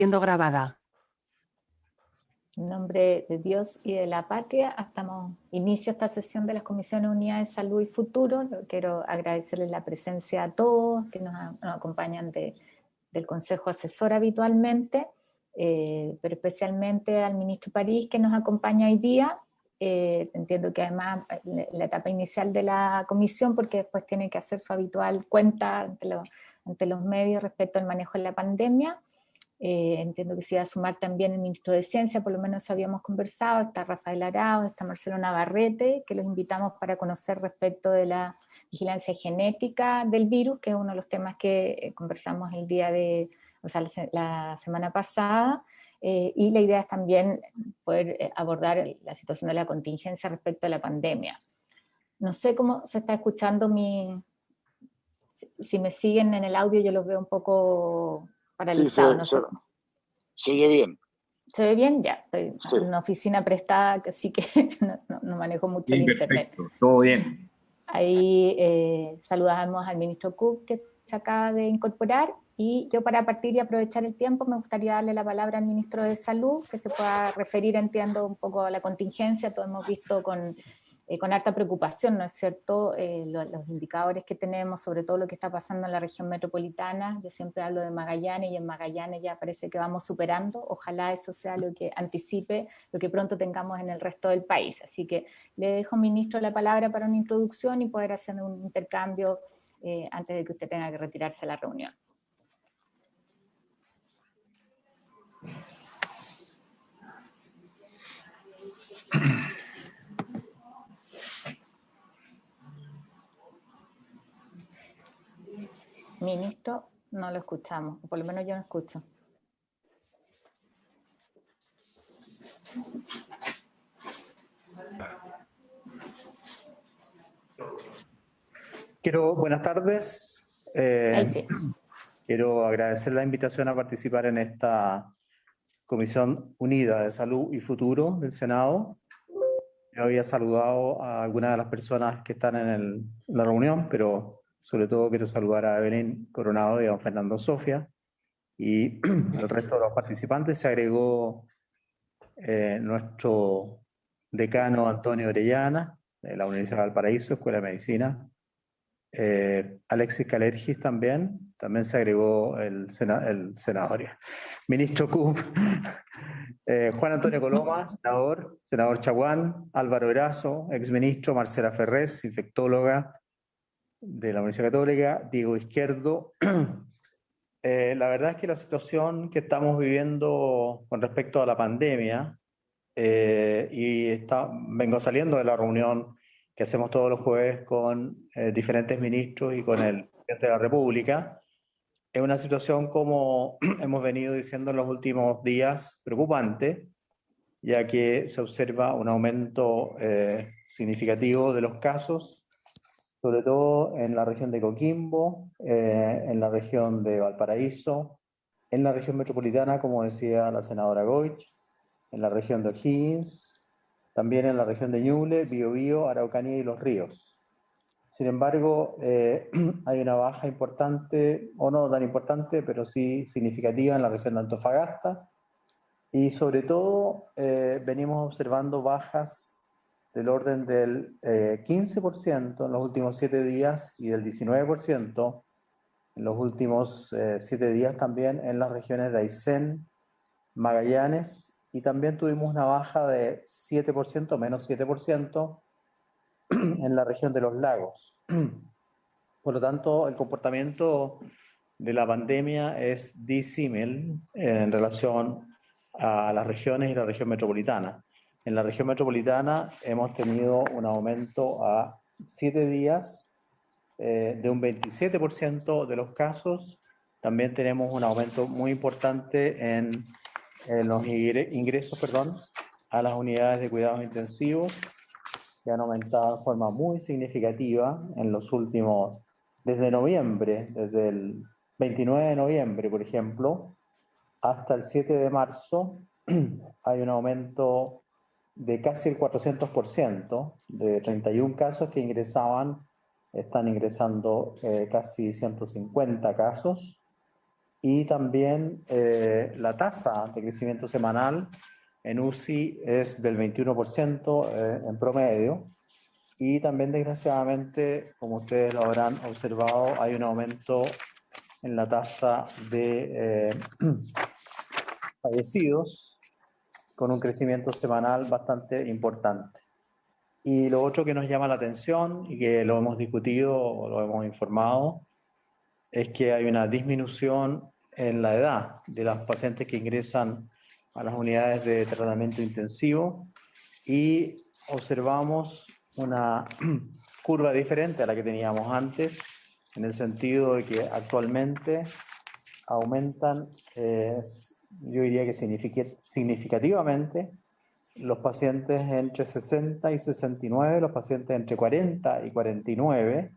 Siendo grabada. En nombre de Dios y de la patria, inicio esta sesión de las Comisiones Unidas de Salud y Futuro. Quiero agradecerles la presencia a todos que nos acompañan del Consejo Asesor habitualmente, pero especialmente al ministro París que nos acompaña hoy día. Entiendo que además la etapa inicial de la comisión, porque después tiene que hacer su habitual cuenta ante los medios respecto al manejo de la pandemia. Entiendo que se iba a sumar también el ministro de Ciencia, por lo menos habíamos conversado, está Rafael Arauz, está Marcelo Navarrete, que los invitamos para conocer respecto de la vigilancia genética del virus, que es uno de los temas que conversamos la semana pasada, y la idea es también poder abordar la situación de la contingencia respecto a la pandemia. No sé cómo se está escuchando si me siguen en el audio, yo los veo un poco paralizado, no sé. Sigue bien. ¿Se ve bien? Ya, estoy Sí. en una oficina prestada, así que no manejo mucho Bien, el internet. perfecto, todo bien. Ahí saludamos al ministro Cook, que se acaba de incorporar, y yo para partir y aprovechar el tiempo me gustaría darle la palabra al ministro de Salud, que se pueda referir, entiendo, un poco a la contingencia. Todos hemos visto con harta preocupación, ¿no es cierto?, los indicadores que tenemos, sobre todo lo que está pasando en la región metropolitana. Yo siempre hablo de Magallanes, y en Magallanes ya parece que vamos superando. Ojalá eso sea lo que anticipe lo que pronto tengamos en el resto del país. Así que le dejo, ministro, la palabra para una introducción y poder hacer un intercambio antes de que usted tenga que retirarse a la reunión. Ministro, no lo escuchamos, por lo menos yo no escucho. Buenas tardes. Ahí sí. Quiero agradecer la invitación a participar en esta Comisión Unida de Salud y Futuro del Senado. Yo había saludado a algunas de las personas que están en la reunión, pero sobre todo quiero saludar a Evelyn Coronado y a don Fernando Sofia. Y el resto de los participantes se agregó nuestro decano Antonio Orellana, de la Universidad de Valparaíso, Escuela de Medicina. Alexis Calergis también se agregó el senador. Ministro Cook, Juan Antonio Coloma, senador Chaguán, Álvaro Erazo, exministro, Marcela Ferrés, infectóloga de la Universidad Católica, Diego Izquierdo. La verdad es que la situación que estamos viviendo con respecto a la pandemia, vengo saliendo de la reunión que hacemos todos los jueves con diferentes ministros y con el presidente de la República, es una situación, como hemos venido diciendo en los últimos días, preocupante, ya que se observa un aumento significativo de los casos, sobre todo en la región de Coquimbo, en la región de Valparaíso, en la región metropolitana, como decía la senadora Goich, en la región de O'Higgins, también en la región de Ñuble, Biobío, Araucanía y Los Ríos. Sin embargo, hay una baja importante, o no tan importante, pero sí significativa en la región de Antofagasta, y sobre todo venimos observando bajas del orden del 15% en los últimos 7 días y del 19% en los últimos 7 días también en las regiones de Aysén, Magallanes, y también tuvimos una baja de 7%, menos 7%, en la región de los lagos. Por lo tanto, el comportamiento de la pandemia es disímil en relación a las regiones y la región metropolitana. En la región metropolitana hemos tenido un aumento a 7 días de un 27% de los casos. También tenemos un aumento muy importante en los ingresos a las unidades de cuidados intensivos, que han aumentado de forma muy significativa en los últimos, desde noviembre, desde el 29 de noviembre, por ejemplo, hasta el 7 de marzo, hay un aumento de casi el 400%, de 31 casos que ingresaban, están ingresando casi 150 casos, y también la tasa de crecimiento semanal en UCI es del 21% en promedio. Y también, desgraciadamente, como ustedes lo habrán observado, hay un aumento en la tasa de fallecidos, con un crecimiento semanal bastante importante. Y lo otro que nos llama la atención y que lo hemos discutido o lo hemos informado es que hay una disminución en la edad de las pacientes que ingresan a las unidades de tratamiento intensivo y observamos una curva diferente a la que teníamos antes, en el sentido de que actualmente aumentan, yo diría que significativamente, los pacientes entre 60 y 69, los pacientes entre 40 y 49,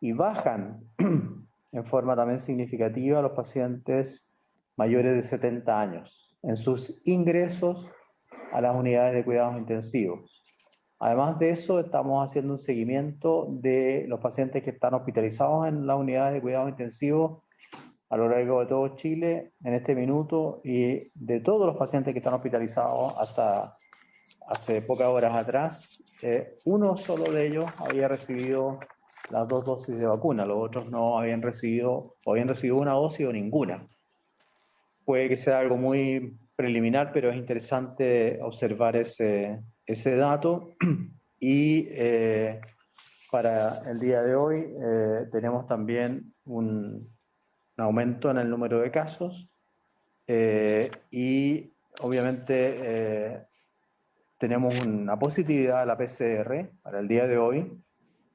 y bajan en forma también significativa los pacientes mayores de 70 años en sus ingresos a las unidades de cuidados intensivos. Además de eso, estamos haciendo un seguimiento de los pacientes que están hospitalizados en las unidades de cuidados intensivos a lo largo de todo Chile en este minuto, y de todos los pacientes que están hospitalizados hasta hace pocas horas atrás, uno solo de ellos había recibido las 2 dosis de vacuna, los otros no habían recibido, o habían recibido una dosis o ninguna. Puede que sea algo muy preliminar, pero es interesante observar ese dato. Y para el día de hoy tenemos también un aumento en el número de casos y obviamente tenemos una positividad de la PCR para el día de hoy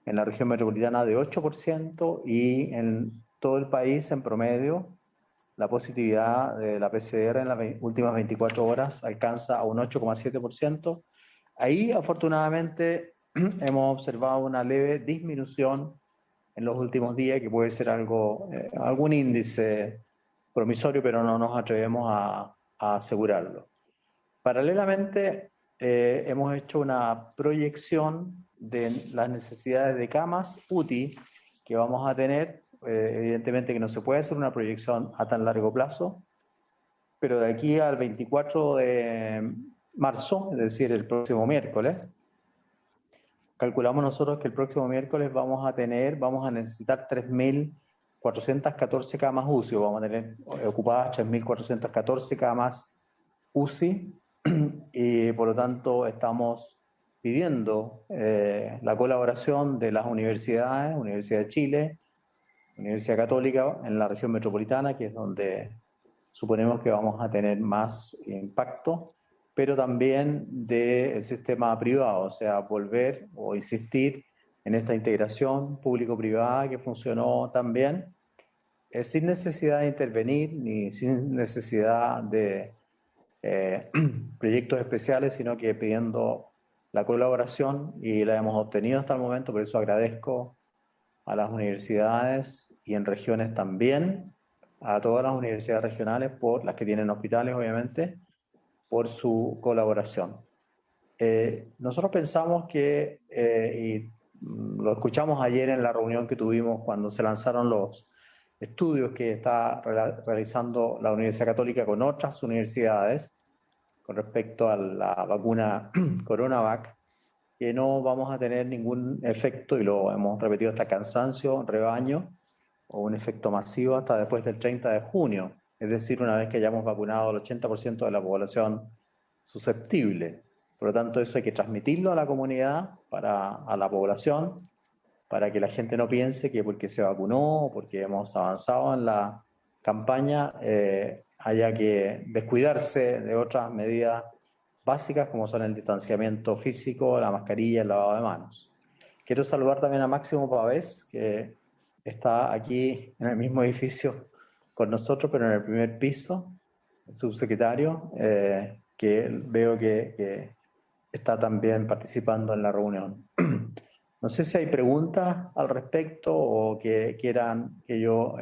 en la región metropolitana de 8% y en todo el país en promedio la positividad de la PCR en las últimas 24 horas alcanza a un 8,7%. Ahí afortunadamente hemos observado una leve disminución en los últimos días, que puede ser algo, algún índice promisorio, pero no nos atrevemos a asegurarlo. Paralelamente, hemos hecho una proyección de las necesidades de camas UTI que vamos a tener. Evidentemente que no se puede hacer una proyección a tan largo plazo, pero de aquí al 24 de marzo, es decir, el próximo miércoles, calculamos nosotros que el próximo miércoles vamos a necesitar 3.414 camas UCI, vamos a tener ocupadas 3.414 camas UCI, y por lo tanto estamos pidiendo la colaboración de las universidades, Universidad de Chile, Universidad Católica en la región metropolitana, que es donde suponemos que vamos a tener más impacto, pero también del sistema privado, o sea, volver o insistir en esta integración público-privada que funcionó tan bien, sin necesidad de intervenir ni sin necesidad de proyectos especiales, sino que pidiendo la colaboración, y la hemos obtenido hasta el momento. Por eso agradezco a las universidades y en regiones también, a todas las universidades regionales, por las que tienen hospitales obviamente, por su colaboración. Nosotros pensamos que, y lo escuchamos ayer en la reunión que tuvimos cuando se lanzaron los estudios que está realizando la Universidad Católica con otras universidades con respecto a la vacuna CoronaVac, que no vamos a tener ningún efecto, y lo hemos repetido hasta cansancio, rebaño, o un efecto masivo hasta después del 30 de junio, es decir, una vez que hayamos vacunado el 80% de la población susceptible. Por lo tanto, eso hay que transmitirlo a la comunidad, a la población, para que la gente no piense que porque se vacunó, porque hemos avanzado en la campaña, haya que descuidarse de otras medidas básicas como son el distanciamiento físico, la mascarilla, el lavado de manos. Quiero saludar también a Máximo Pavés, que está aquí en el mismo edificio con nosotros, pero en el primer piso, el subsecretario, que veo que está también participando en la reunión. No sé si hay preguntas al respecto o que quieran que yo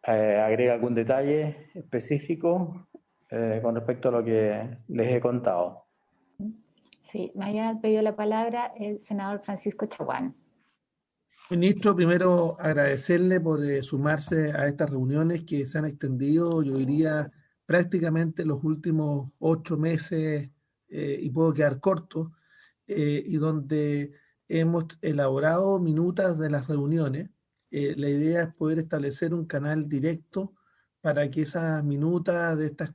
agregue algún detalle específico con respecto a lo que les he contado. Sí, me había pedido la palabra el senador Francisco Chaguán. Ministro, primero agradecerle por sumarse a estas reuniones que se han extendido, yo diría, prácticamente los últimos 8 meses, y puedo quedar corto, y donde hemos elaborado minutas de las reuniones. La idea es poder establecer un canal directo para que esas minutas de estas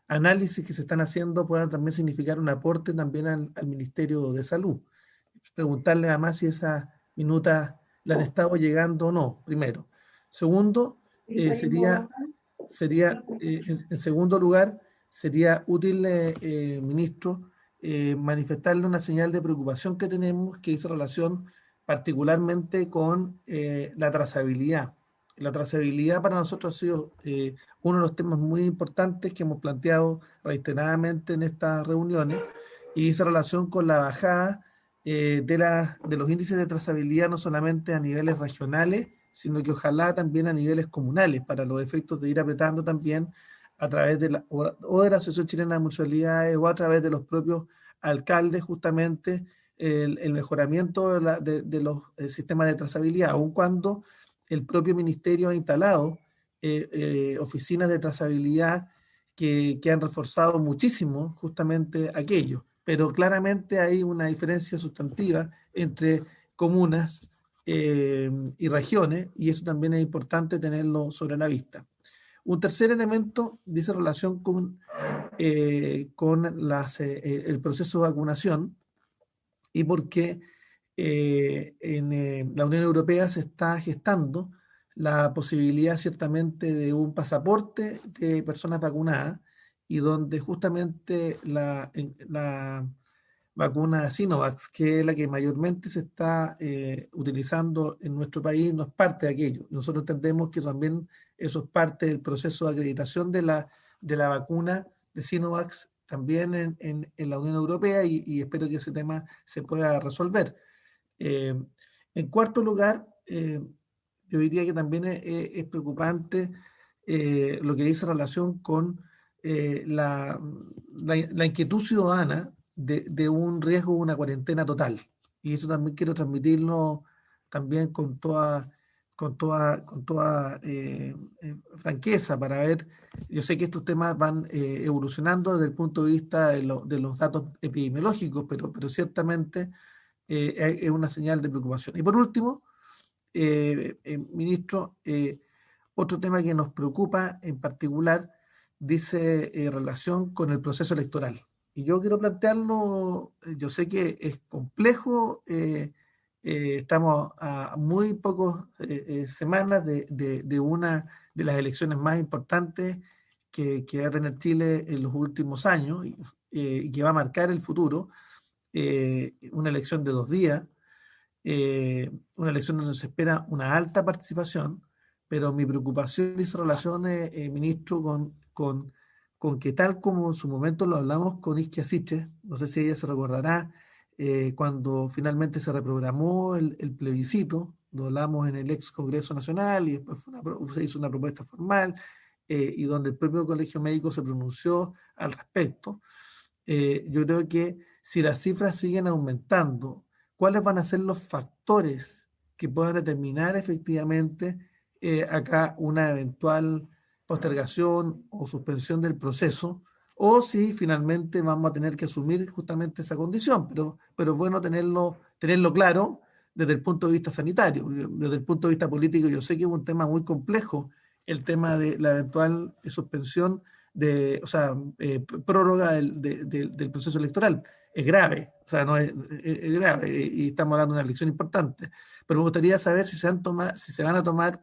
análisis que se están haciendo puedan también significar un aporte también al Ministerio de Salud. Preguntarle además si esas minutas le han estado llegando o no, primero. Segundo, en segundo lugar, sería útil, ministro, manifestarle una señal de preocupación que tenemos, que hizo relación particularmente con la trazabilidad. La trazabilidad para nosotros ha sido uno de los temas muy importantes que hemos planteado reiteradamente en estas reuniones, y hizo relación con la bajada de los índices de trazabilidad, no solamente a niveles regionales, sino que ojalá también a niveles comunales, para los efectos de ir apretando también a través de o de la Asociación Chilena de Municipalidades o a través de los propios alcaldes, justamente el mejoramiento de los sistemas de trazabilidad, aun cuando el propio ministerio ha instalado oficinas de trazabilidad que han reforzado muchísimo justamente aquello. Pero claramente hay una diferencia sustantiva entre comunas y regiones, y eso también es importante tenerlo sobre la vista. Un tercer elemento dice relación con el proceso de vacunación, y porque en la Unión Europea se está gestando la posibilidad ciertamente de un pasaporte de personas vacunadas, y donde justamente la vacuna Sinovac, que es la que mayormente se está utilizando en nuestro país, no es parte de aquello. Nosotros entendemos que también eso es parte del proceso de acreditación de la vacuna de Sinovac también en la Unión Europea, y espero que ese tema se pueda resolver. En cuarto lugar, yo diría que también es preocupante lo que dice relación con la inquietud ciudadana de un riesgo de una cuarentena total. Y eso también quiero transmitirlo también con toda franqueza, para ver. Yo sé que estos temas van evolucionando desde el punto de vista de los datos epidemiológicos, pero ciertamente es una señal de preocupación. Y por último, ministro, otro tema que nos preocupa en particular dice relación con el proceso electoral. Y yo quiero plantearlo, yo sé que es complejo, estamos a muy pocas semanas de una de las elecciones más importantes que va a tener Chile en los últimos años, y que va a marcar el futuro, una elección de 2 días, una elección donde se espera una alta participación, pero mi preocupación dice relaciones, ministro, con que, tal como en su momento lo hablamos con Isquia Siches, no sé si ella se recordará, cuando finalmente se reprogramó el plebiscito, lo hablamos en el ex Congreso Nacional, y después se hizo una propuesta formal, y donde el propio Colegio Médico se pronunció al respecto. Yo creo que si las cifras siguen aumentando, ¿cuáles van a ser los factores que puedan determinar efectivamente acá una eventual postergación o suspensión del proceso? O si finalmente vamos a tener que asumir justamente esa condición, pero es bueno tenerlo claro desde el punto de vista sanitario. Desde el punto de vista político, yo sé que es un tema muy complejo el tema de la eventual suspensión prórroga del proceso electoral. Es grave, o sea, no es grave, y estamos hablando de una elección importante. Pero me gustaría saber si se van a tomar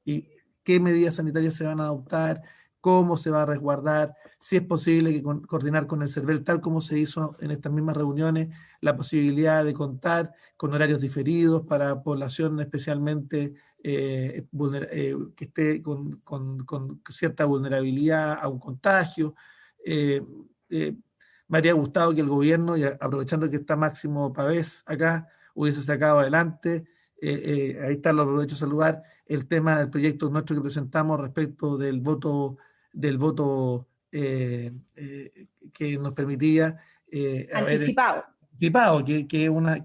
y qué medidas sanitarias se van a adoptar, cómo se va a resguardar, si es posible coordinar con el CERVEL, tal como se hizo en estas mismas reuniones, la posibilidad de contar con horarios diferidos para población especialmente que esté con cierta vulnerabilidad a un contagio. Me habría gustado que el gobierno, y aprovechando que está Máximo Pavés acá, hubiese sacado adelante, ahí está, lo aprovecho a saludar, el tema del proyecto nuestro que presentamos respecto del voto que nos permitía anticipado. anticipado, que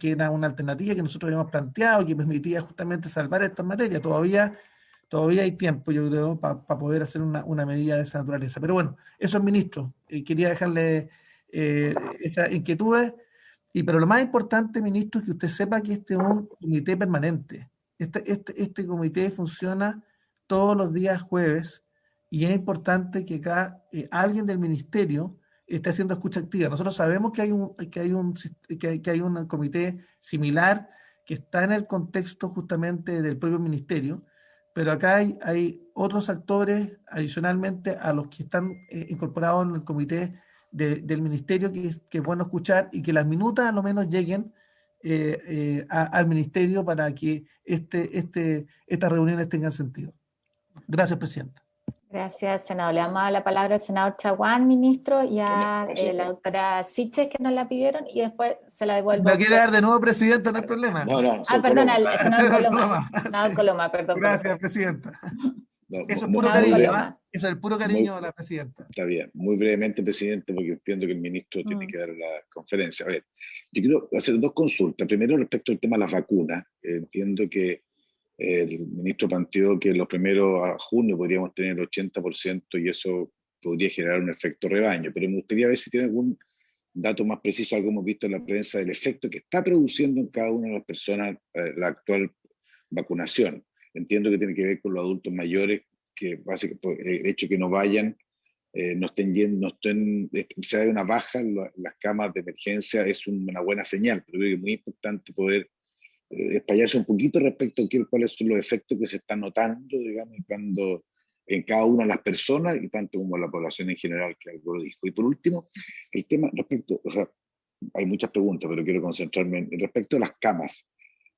era una alternativa que nosotros habíamos planteado, que permitía justamente salvar estas materias. Todavía hay tiempo, yo creo, para poder hacer una medida de esa naturaleza. Pero bueno, eso es, ministro. Quería dejarle estas inquietudes. Pero lo más importante, ministro, es que usted sepa que este es un comité permanente. Este comité funciona todos los días jueves y es importante que acá alguien del ministerio esté haciendo escucha activa. Nosotros sabemos que hay un comité similar que está en el contexto justamente del propio ministerio, pero acá hay otros actores adicionalmente a los que están incorporados en el comité del ministerio que es bueno escuchar y que las minutas a lo menos lleguen al ministerio para que estas reuniones tengan sentido. Gracias, presidenta. Gracias, senador. Le damos la palabra al senador Chaguán, ministro, y a la doctora Siches, que nos la pidieron, y después se la devuelvo. Si me quiere dar de nuevo, presidenta, no hay problema. No, perdón, al senador Coloma. Sí. Coloma, perdón. Gracias, presidenta. No, Eso es muy, puro muy cariño, breve. Eso es el puro cariño de la presidenta. Está bien, muy brevemente, presidente, porque entiendo que el ministro tiene que dar la conferencia. A ver, yo quiero hacer dos consultas. Primero, respecto al tema de las vacunas. Entiendo que el ministro planteó que los primeros a junio podríamos tener el 80% y eso podría generar un efecto rebaño, pero me gustaría ver si tiene algún dato más preciso, algo hemos visto en la prensa, del efecto que está produciendo en cada una de las personas la actual vacunación. Entiendo que tiene que ver con los adultos mayores, que básicamente el hecho de que no vayan, no estén yendo, si hay una baja en las camas de emergencia, es una buena señal, pero creo que es muy importante poder espallarse un poquito respecto a cuáles son los efectos que se están notando, digamos, en cada una de las personas y tanto como en la población en general, que algo lo dijo. Y por último, el tema respecto, o sea, hay muchas preguntas, pero quiero concentrarme en respecto a las camas.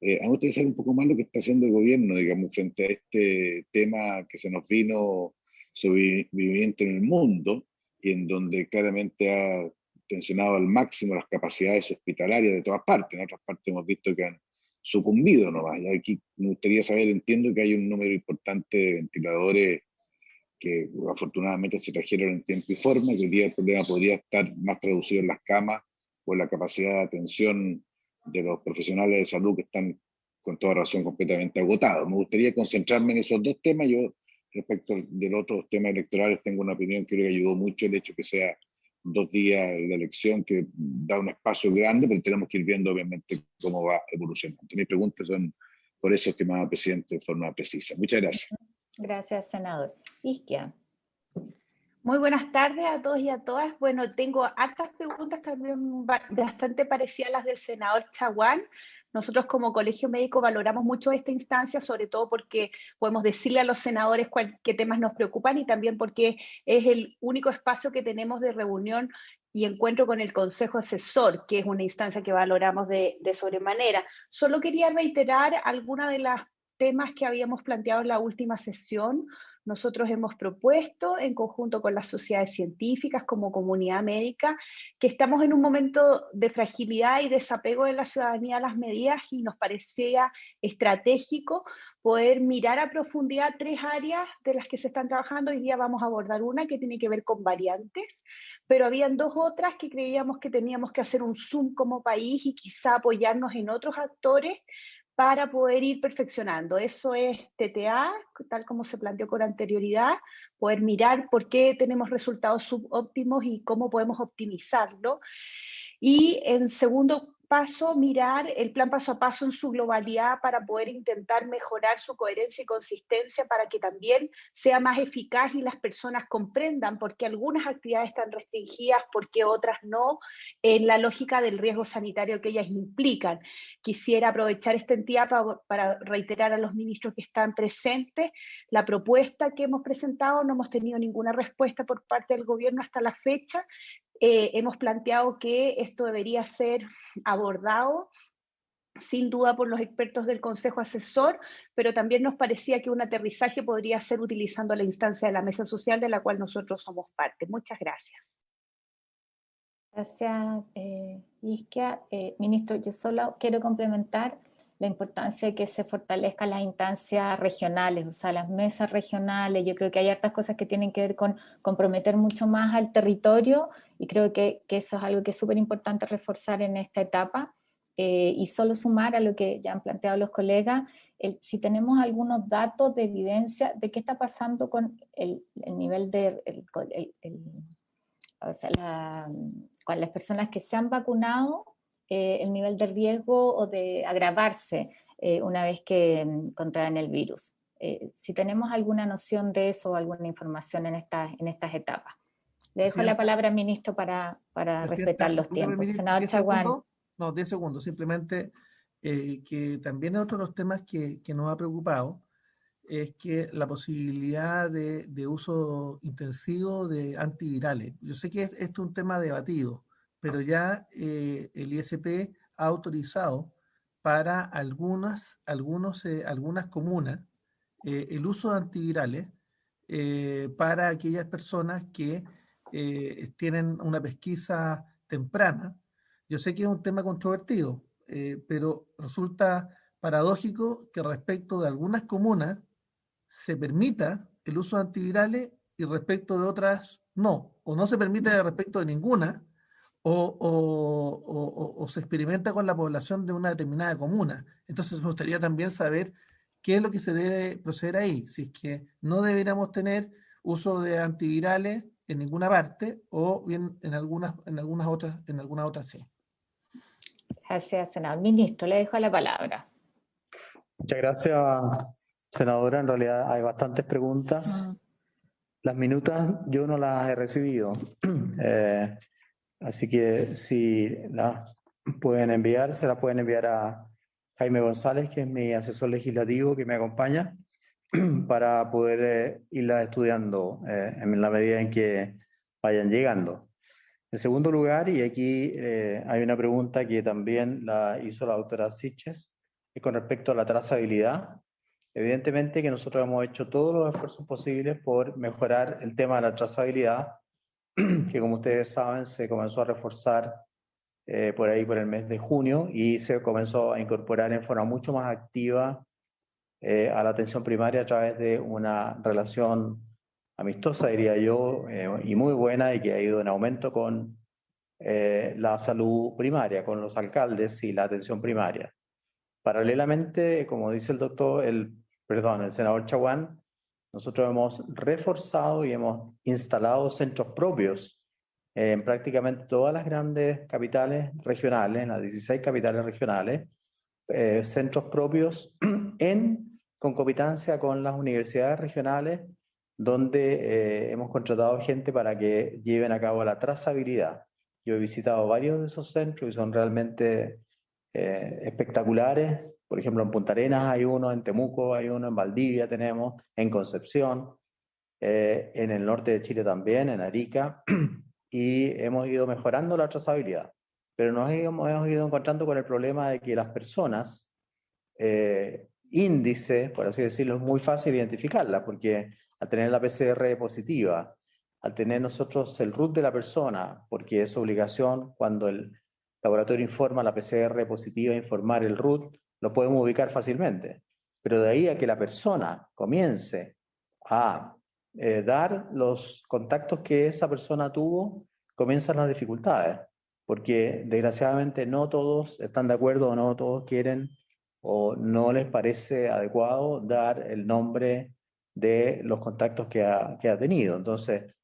A mí me gustaría saber un poco más lo que está haciendo el gobierno, digamos, frente a este tema que se nos vino sobreviviente en el mundo y en donde claramente ha tensionado al máximo las capacidades hospitalarias de todas partes. En otras partes hemos visto que han sucumbido nomás. Y aquí me gustaría saber, entiendo que hay un número importante de ventiladores que afortunadamente se trajeron en tiempo y forma, que hoy día el problema podría estar más traducido en las camas o en la capacidad de atención de los profesionales de salud que están con toda razón completamente agotados. Me gustaría concentrarme en esos dos temas. Yo, respecto de los otros temas electorales, tengo una opinión que creo que ayudó mucho el hecho que sea 2 días la elección, que da un espacio grande, pero tenemos que ir viendo obviamente cómo va evolucionando. Mis preguntas son por eso, estimado presidente, de forma precisa. Muchas gracias. Gracias, senador. Isquia. Muy buenas tardes a todos y a todas. Bueno, tengo hartas preguntas también bastante parecidas a las del senador Chaguán. Nosotros como Colegio Médico valoramos mucho esta instancia, sobre todo porque podemos decirle a los senadores qué temas nos preocupan y también porque es el único espacio que tenemos de reunión y encuentro con el Consejo Asesor, que es una instancia que valoramos de sobremanera. Solo quería reiterar algunas de las temas que habíamos planteado en la última sesión. Nosotros hemos propuesto, en conjunto con las sociedades científicas como comunidad médica, que estamos en un momento de fragilidad y desapego de la ciudadanía a las medidas y nos parecía estratégico poder mirar a profundidad 3 áreas de las que se están trabajando. Hoy día vamos a abordar una que tiene que ver con variantes, pero habían 2 otras que creíamos que teníamos que hacer un zoom como país y quizá apoyarnos en otros actores para poder ir perfeccionando. Eso es TTA, tal como se planteó con anterioridad, poder mirar por qué tenemos resultados subóptimos y cómo podemos optimizarlo. Y en segundo paso, mirar el plan paso a paso en su globalidad para poder intentar mejorar su coherencia y consistencia para que también sea más eficaz y las personas comprendan por qué algunas actividades están restringidas, por qué otras no, en la lógica del riesgo sanitario que ellas implican. Quisiera aprovechar esta entidad para reiterar a los ministros que están presentes la propuesta que hemos presentado. No hemos tenido ninguna respuesta por parte del gobierno hasta la fecha. Hemos planteado que esto debería ser abordado sin duda por los expertos del Consejo Asesor, pero también nos parecía que un aterrizaje podría ser utilizando la instancia de la mesa social de la cual nosotros somos parte. Muchas gracias. Gracias, Isquia. Ministro, yo solo quiero complementar la importancia de que se fortalezcan las instancias regionales, o sea, las mesas regionales. Yo creo que hay hartas cosas que tienen que ver con comprometer mucho más al territorio, y creo que eso es algo que es súper importante reforzar en esta etapa. Y solo sumar a lo que ya han planteado los colegas, si tenemos algunos datos de evidencia de qué está pasando con el nivel de, o sea, con las personas que se han vacunado, el nivel de riesgo o de agravarse una vez que contraen el virus. Si tenemos alguna noción de eso o alguna información en estas etapas. Le dejo la palabra al ministro para respetar los tiempos. Senador Chaguán. No, 10 segundos. Simplemente que también es otro de los temas que nos ha preocupado, es que la posibilidad de uso intensivo de antivirales. Yo sé que esto es un tema debatido, pero ya el ISP ha autorizado para algunas comunas el uso de antivirales para aquellas personas que tienen una pesquisa temprana. Yo sé que es un tema controvertido, pero resulta paradójico que respecto de algunas comunas se permita el uso de antivirales y respecto de otras no, o no se permite respecto de ninguna, o se experimenta con la población de una determinada comuna. Entonces me gustaría también saber qué es lo que se debe proceder ahí, si es que no deberíamos tener uso de antivirales en ninguna parte, o bien en algunas otras sí. Gracias, senador. Ministro, le dejo la palabra. Muchas gracias, senadora. En realidad hay bastantes preguntas. Las minutas yo no las he recibido. Así que si las pueden enviar, se las pueden enviar a Jaime González, que es mi asesor legislativo que me acompaña, para poder irlas estudiando en la medida en que vayan llegando. En segundo lugar, y aquí hay una pregunta que también la hizo la doctora Siches, es con respecto a la trazabilidad. Evidentemente que nosotros hemos hecho todos los esfuerzos posibles por mejorar el tema de la trazabilidad, que como ustedes saben se comenzó a reforzar por ahí por el mes de junio, y se comenzó a incorporar en forma mucho más activa a la atención primaria a través de una relación amistosa, diría yo, y muy buena, y que ha ido en aumento con la salud primaria, con los alcaldes y la atención primaria. Paralelamente, como dice el senador Chaguán, nosotros hemos reforzado y hemos instalado centros propios en prácticamente todas las grandes capitales regionales, en las 16 capitales regionales, centros propios en concomitancia con las universidades regionales, donde hemos contratado gente para que lleven a cabo la trazabilidad. Yo he visitado varios de esos centros y son realmente espectaculares. Por ejemplo, en Punta Arenas hay uno, en Temuco hay uno, en Valdivia tenemos, en Concepción, en el norte de Chile también, en Arica, y hemos ido mejorando la trazabilidad. Pero nos hemos ido encontrando con el problema de que las personas, índice, por así decirlo, es muy fácil identificarlas, porque al tener la PCR positiva, al tener nosotros el RUT de la persona, porque es obligación cuando el laboratorio informa la PCR positiva, informar el RUT, lo podemos ubicar fácilmente. Pero de ahí a que la persona comience a dar los contactos que esa persona tuvo, comienzan las dificultades, porque desgraciadamente no todos están de acuerdo o no todos quieren o no les parece adecuado dar el nombre de los contactos que ha tenido. Entonces,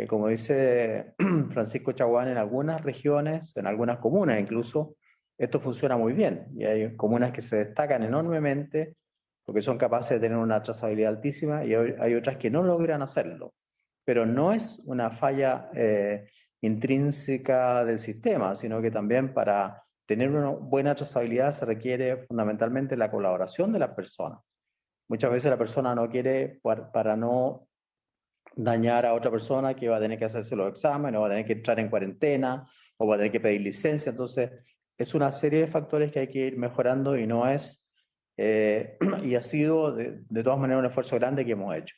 como dice Francisco Chaguán, en algunas regiones, en algunas comunas incluso, esto funciona muy bien, y hay comunas que se destacan enormemente porque son capaces de tener una trazabilidad altísima, y hay otras que no logran hacerlo. Pero no es una falla intrínseca del sistema, sino que también para tener una buena trazabilidad se requiere fundamentalmente la colaboración de las personas. Muchas veces la persona no quiere, para no dañar a otra persona, que va a tener que hacerse los exámenes, o va a tener que entrar en cuarentena, o va a tener que pedir licencia. Entonces, es una serie de factores que hay que ir mejorando, y no es, y ha sido de todas maneras un esfuerzo grande que hemos hecho.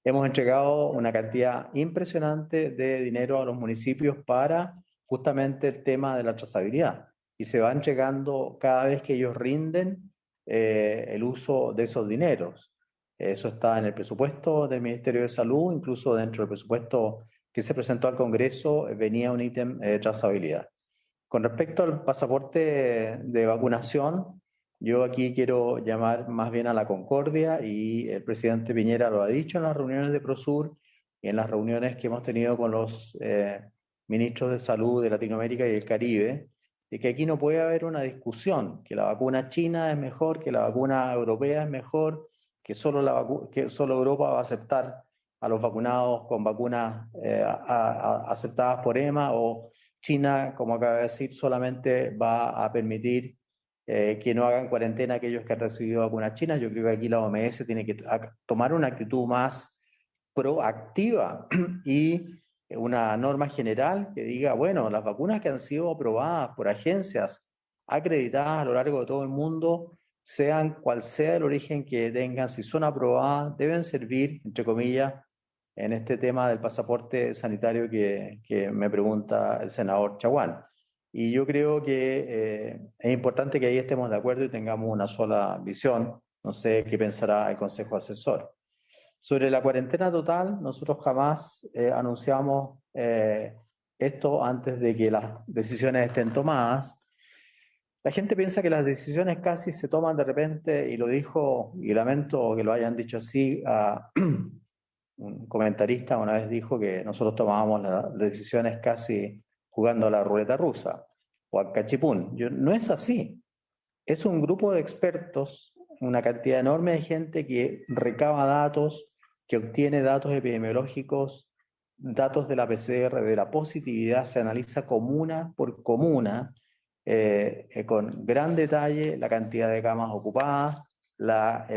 Hemos entregado una cantidad impresionante de dinero a los municipios para justamente el tema de la trazabilidad, y se va entregando cada vez que ellos rinden el uso de esos dineros. Eso está en el presupuesto del Ministerio de Salud, incluso dentro del presupuesto que se presentó al Congreso venía un ítem de trazabilidad. Con respecto al pasaporte de vacunación, yo aquí quiero llamar más bien a la concordia, y el presidente Piñera lo ha dicho en las reuniones de Prosur y en las reuniones que hemos tenido con los ministros de salud de Latinoamérica y el Caribe, de que aquí no puede haber una discusión, que la vacuna china es mejor, que la vacuna europea es mejor, que solo Europa va a aceptar a los vacunados con vacunas aceptadas por EMA, o China, como acaba de decir, solamente va a permitir que no hagan cuarentena aquellos que han recibido vacunas chinas. Yo creo que aquí la OMS tiene que tomar una actitud más proactiva y una norma general que diga, bueno, las vacunas que han sido aprobadas por agencias acreditadas a lo largo de todo el mundo, sean cual sea el origen que tengan, si son aprobadas, deben servir, entre comillas, en este tema del pasaporte sanitario que me pregunta el senador Chaguán. Y yo creo que es importante que ahí estemos de acuerdo y tengamos una sola visión. No sé qué pensará el Consejo Asesor. Sobre la cuarentena total, nosotros jamás anunciamos esto antes de que las decisiones estén tomadas. La gente piensa que las decisiones casi se toman de repente, y lo dijo, y lamento que lo hayan dicho así, un comentarista una vez dijo que nosotros tomábamos las decisiones casi jugando a la ruleta rusa o al cachipún. No es así. Es un grupo de expertos, una cantidad enorme de gente que recaba datos, que obtiene datos epidemiológicos, datos de la PCR, de la positividad, se analiza comuna por comuna, con gran detalle la cantidad de camas ocupadas, la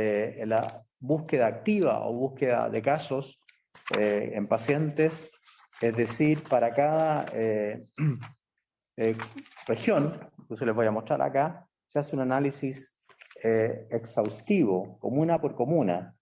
búsqueda activa o búsqueda de casos en pacientes, es decir, para cada región, incluso les voy a mostrar acá, se hace un análisis exhaustivo, comuna por comuna,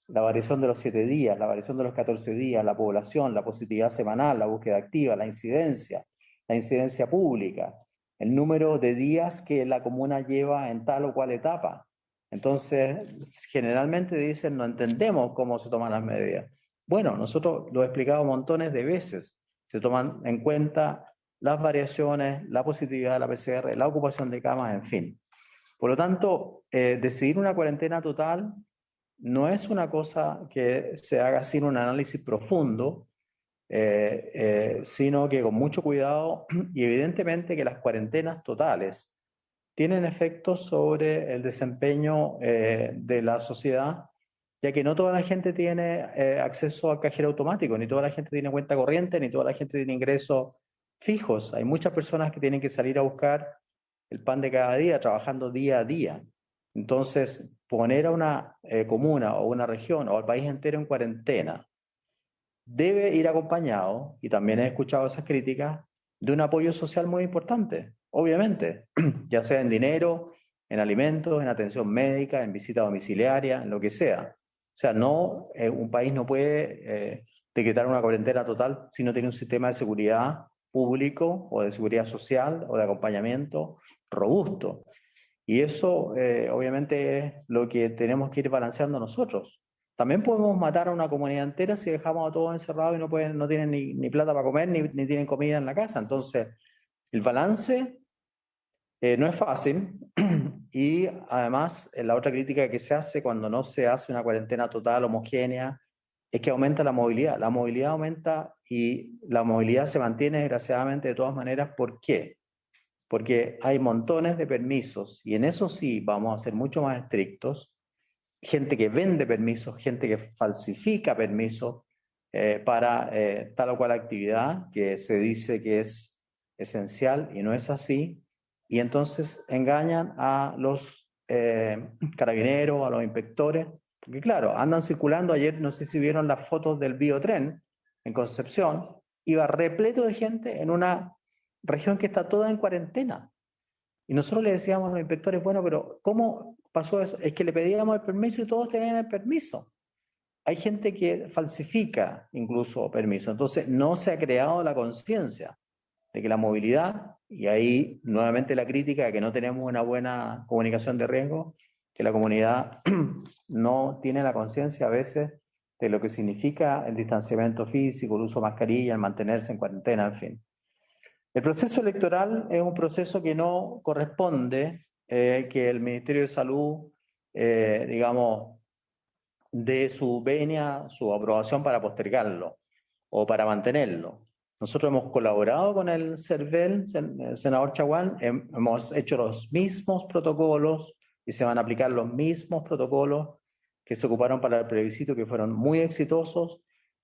la variación de los 7 días, la variación de los 14 días, la población, la positividad semanal, la búsqueda activa, la incidencia pública, el número de días que la comuna lleva en tal o cual etapa. Entonces, generalmente dicen, no entendemos cómo se toman las medidas. Bueno, nosotros lo he explicado montones de veces. Se toman en cuenta las variaciones, la positividad de la PCR, la ocupación de camas, en fin. Por lo tanto, decidir una cuarentena total no es una cosa que se haga sin un análisis profundo, sino que con mucho cuidado, y evidentemente que las cuarentenas totales tienen efectos sobre el desempeño de la sociedad, ya que no toda la gente tiene acceso al cajero automático, ni toda la gente tiene cuenta corriente, ni toda la gente tiene ingresos fijos. Hay muchas personas que tienen que salir a buscar el pan de cada día, trabajando día a día. Entonces, poner a una comuna o una región o al país entero en cuarentena debe ir acompañado, y también he escuchado esas críticas, de un apoyo social muy importante, obviamente, ya sea en dinero, en alimentos, en atención médica, en visita domiciliaria, en lo que sea. O sea, no, un país no puede decretar una cuarentena total si no tiene un sistema de seguridad público o de seguridad social o de acompañamiento robusto. Y eso obviamente es lo que tenemos que ir balanceando nosotros. También podemos matar a una comunidad entera si dejamos a todos encerrados y no tienen ni plata para comer, ni tienen comida en la casa. Entonces, el balance no es fácil. Y además, la otra crítica que se hace cuando no se hace una cuarentena total, homogénea, es que aumenta la movilidad. La movilidad aumenta, y la movilidad se mantiene desgraciadamente de todas maneras. ¿Por qué? Porque hay montones de permisos, y en eso sí vamos a ser mucho más estrictos. Gente que vende permisos, gente que falsifica permisos para tal o cual actividad que se dice que es esencial y no es así, y entonces engañan a los carabineros, a los inspectores, porque claro, andan circulando. Ayer no sé si vieron las fotos del biotren en Concepción, iba repleto de gente en una región que está toda en cuarentena. Y nosotros le decíamos a los inspectores, bueno, pero ¿cómo pasó eso? Es que le pedíamos el permiso y todos tenían el permiso. Hay gente que falsifica incluso permiso. Entonces no se ha creado la conciencia de que la movilidad, y ahí nuevamente la crítica de que no tenemos una buena comunicación de riesgo, que la comunidad no tiene la conciencia a veces de lo que significa el distanciamiento físico, el uso de mascarilla, el mantenerse en cuarentena, en fin. El proceso electoral es un proceso que no corresponde que el Ministerio de Salud, digamos, dé su venia, su aprobación para postergarlo o para mantenerlo. Nosotros hemos colaborado con el CERVEL, el senador Chaguán, hemos hecho los mismos protocolos y se van a aplicar los mismos protocolos que se ocuparon para el plebiscito, que fueron muy exitosos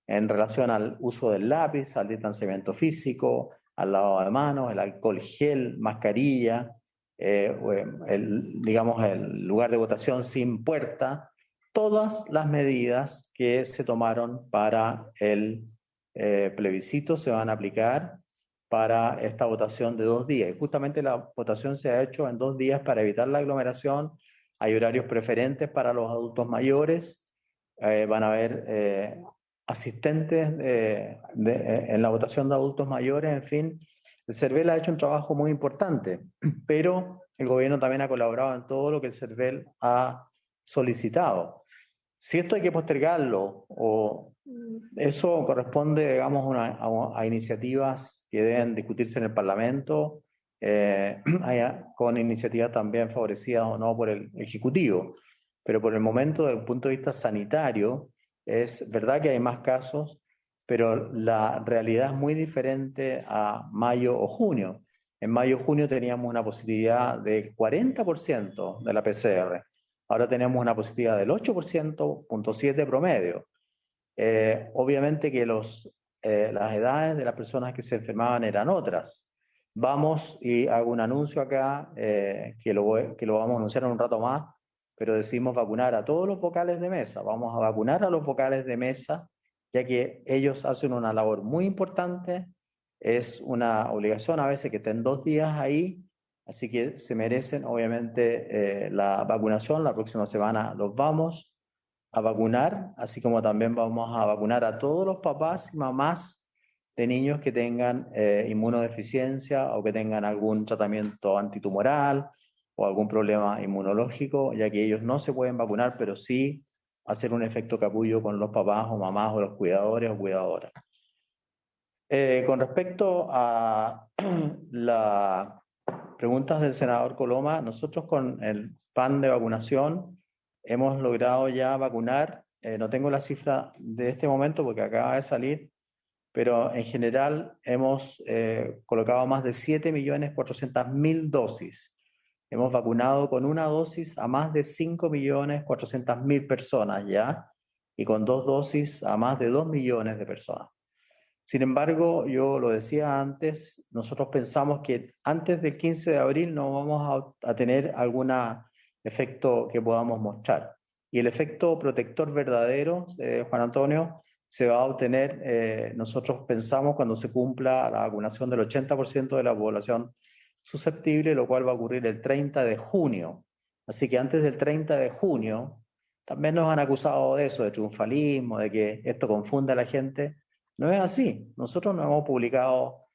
en relación al uso del lápiz, al distanciamiento físico, al lavado de manos, el alcohol gel, mascarilla, digamos, el lugar de votación sin puerta, todas las medidas que se tomaron para el plebiscito se van a aplicar para esta votación de 2 días. Y justamente la votación se ha hecho en 2 días para evitar la aglomeración. Hay horarios preferentes para los adultos mayores. Van a haber asistentes en la votación de adultos mayores, en fin. El CERVEL ha hecho un trabajo muy importante, pero el gobierno también ha colaborado en todo lo que el CERVEL ha solicitado. Si esto hay que postergarlo, o eso corresponde, digamos, a iniciativas que deben discutirse en el Parlamento, con iniciativas también favorecidas o no por el Ejecutivo. Pero por el momento, desde el punto de vista sanitario, es verdad que hay más casos, pero la realidad es muy diferente a mayo o junio. En mayo o junio teníamos una positividad del 40% de la PCR. Ahora tenemos una positividad del 8,7% promedio. Obviamente que las edades de las personas que se enfermaban eran otras. Vamos, y hago un anuncio acá, que lo vamos a anunciar en un rato más, pero decidimos vacunar a todos los vocales de mesa. Vamos a vacunar a los vocales de mesa, ya que ellos hacen una labor muy importante. Es una obligación a veces que estén 2 días ahí, así que se merecen obviamente la vacunación. La próxima semana los vamos a vacunar, así como también vamos a vacunar a todos los papás y mamás de niños que tengan inmunodeficiencia o que tengan algún tratamiento antitumoral o algún problema inmunológico, ya que ellos no se pueden vacunar, pero sí hacer un efecto capullo con los papás o mamás o los cuidadores o cuidadoras. Con respecto a las preguntas del senador Coloma, nosotros con el plan de vacunación hemos logrado ya vacunar, no tengo la cifra de este momento porque acaba de salir, pero en general hemos colocado más de 7.400.000 dosis. Hemos vacunado con una dosis a más de 5.400.000 personas ya, y con 2 dosis a más de 2 millones de personas. Sin embargo, yo lo decía antes, nosotros pensamos que antes del 15 de abril no vamos a tener algún efecto que podamos mostrar. Y el efecto protector verdadero, Juan Antonio, se va a obtener, nosotros pensamos, cuando se cumpla la vacunación del 80% de la población susceptible, lo cual va a ocurrir el 30 de junio. Así que antes del 30 de junio, también nos han acusado de eso, de triunfalismo, de que esto confunde a la gente. No es así. Nosotros no hemos publicado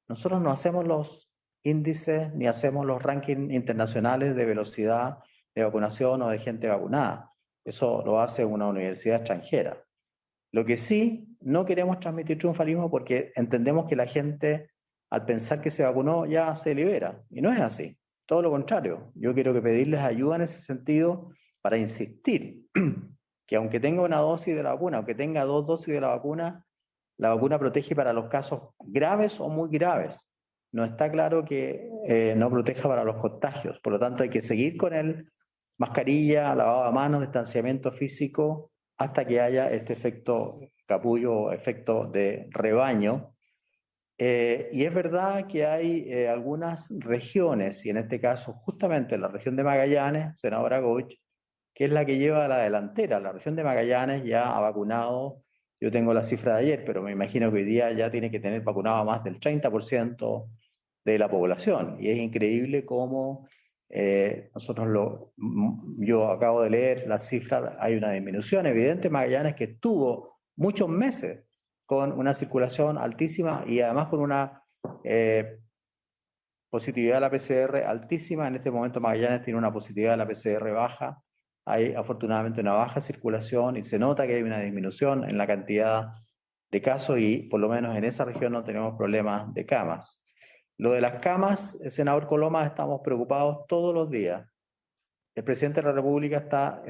nosotros no hacemos los índices ni hacemos los rankings internacionales de velocidad de vacunación o de gente vacunada. Eso lo hace una universidad extranjera. Lo que sí, no queremos transmitir triunfalismo porque entendemos que la gente, al pensar que se vacunó, ya se libera. Y no es así. Todo lo contrario. Yo quiero pedirles ayuda en ese sentido para insistir que aunque tenga una dosis de la vacuna, aunque tenga 2 dosis de la vacuna protege para los casos graves o muy graves. No está claro que no proteja para los contagios. Por lo tanto, hay que seguir con el mascarilla, lavado de manos, distanciamiento físico, hasta que haya este efecto capullo, efecto de rebaño. Y es verdad que hay algunas regiones, y en este caso justamente la región de Magallanes, senadora Goich, que es la que lleva la delantera. La región de Magallanes ya ha vacunado, yo tengo la cifra de ayer, pero me imagino que hoy día ya tiene que tener vacunado a más del 30% de la población. Y es increíble cómo yo acabo de leer las cifras, hay una disminución evidente en Magallanes, que estuvo muchos meses con una circulación altísima y además con una positividad de la PCR altísima. En este momento Magallanes tiene una positividad de la PCR baja. Hay afortunadamente una baja circulación y se nota que hay una disminución en la cantidad de casos y por lo menos en esa región no tenemos problemas de camas. Lo de las camas, senador Coloma, estamos preocupados todos los días. El presidente de la República está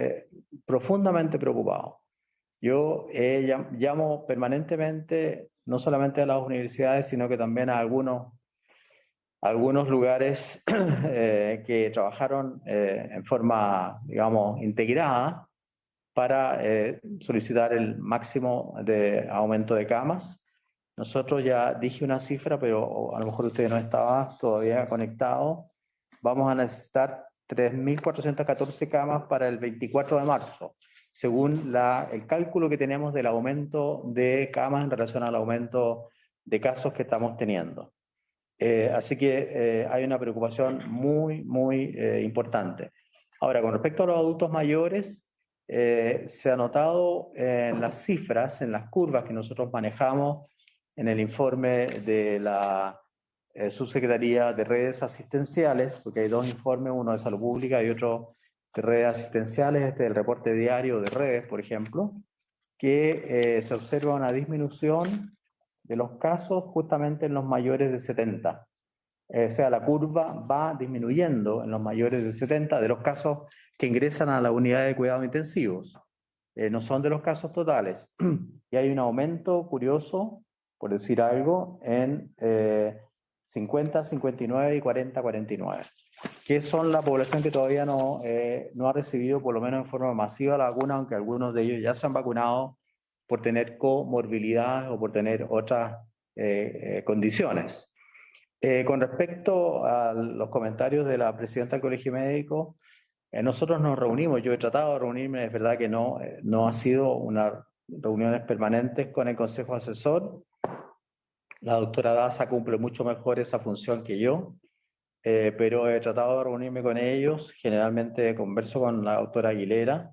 profundamente preocupado. Yo llamo permanentemente, no solamente a las universidades, sino que también a algunos lugares que trabajaron en forma, digamos, integrada para solicitar el máximo de aumento de camas. Nosotros ya dije una cifra, pero a lo mejor usted no estaba todavía conectado. Vamos a necesitar 3.414 camas para el 24 de marzo, según el cálculo que tenemos del aumento de camas en relación al aumento de casos que estamos teniendo. Así que hay una preocupación muy, muy importante. Ahora, con respecto a los adultos mayores, se ha notado en las cifras, en las curvas que nosotros manejamos en el informe de la Subsecretaría de Redes Asistenciales, porque hay dos informes, uno de salud pública y otro de redes asistenciales, este es el reporte diario de redes, por ejemplo, que se observa una disminución de los casos justamente en los mayores de 70. O sea, la curva va disminuyendo en los mayores de 70 de los casos que ingresan a la unidad de cuidados intensivos. No son de los casos totales. Y hay un aumento curioso, por decir algo, en 50, 59 y 40, 49, que son la población que todavía no ha recibido, por lo menos en forma masiva, la vacuna, aunque algunos de ellos ya se han vacunado por tener comorbilidades o por tener otras condiciones. Con respecto a los comentarios de la presidenta del Colegio Médico, nosotros nos reunimos, yo he tratado de reunirme, es verdad que no ha sido unas reuniones permanentes con el Consejo Asesor. La doctora Daza cumple mucho mejor esa función que yo, pero he tratado de reunirme con ellos, generalmente converso con la doctora Aguilera,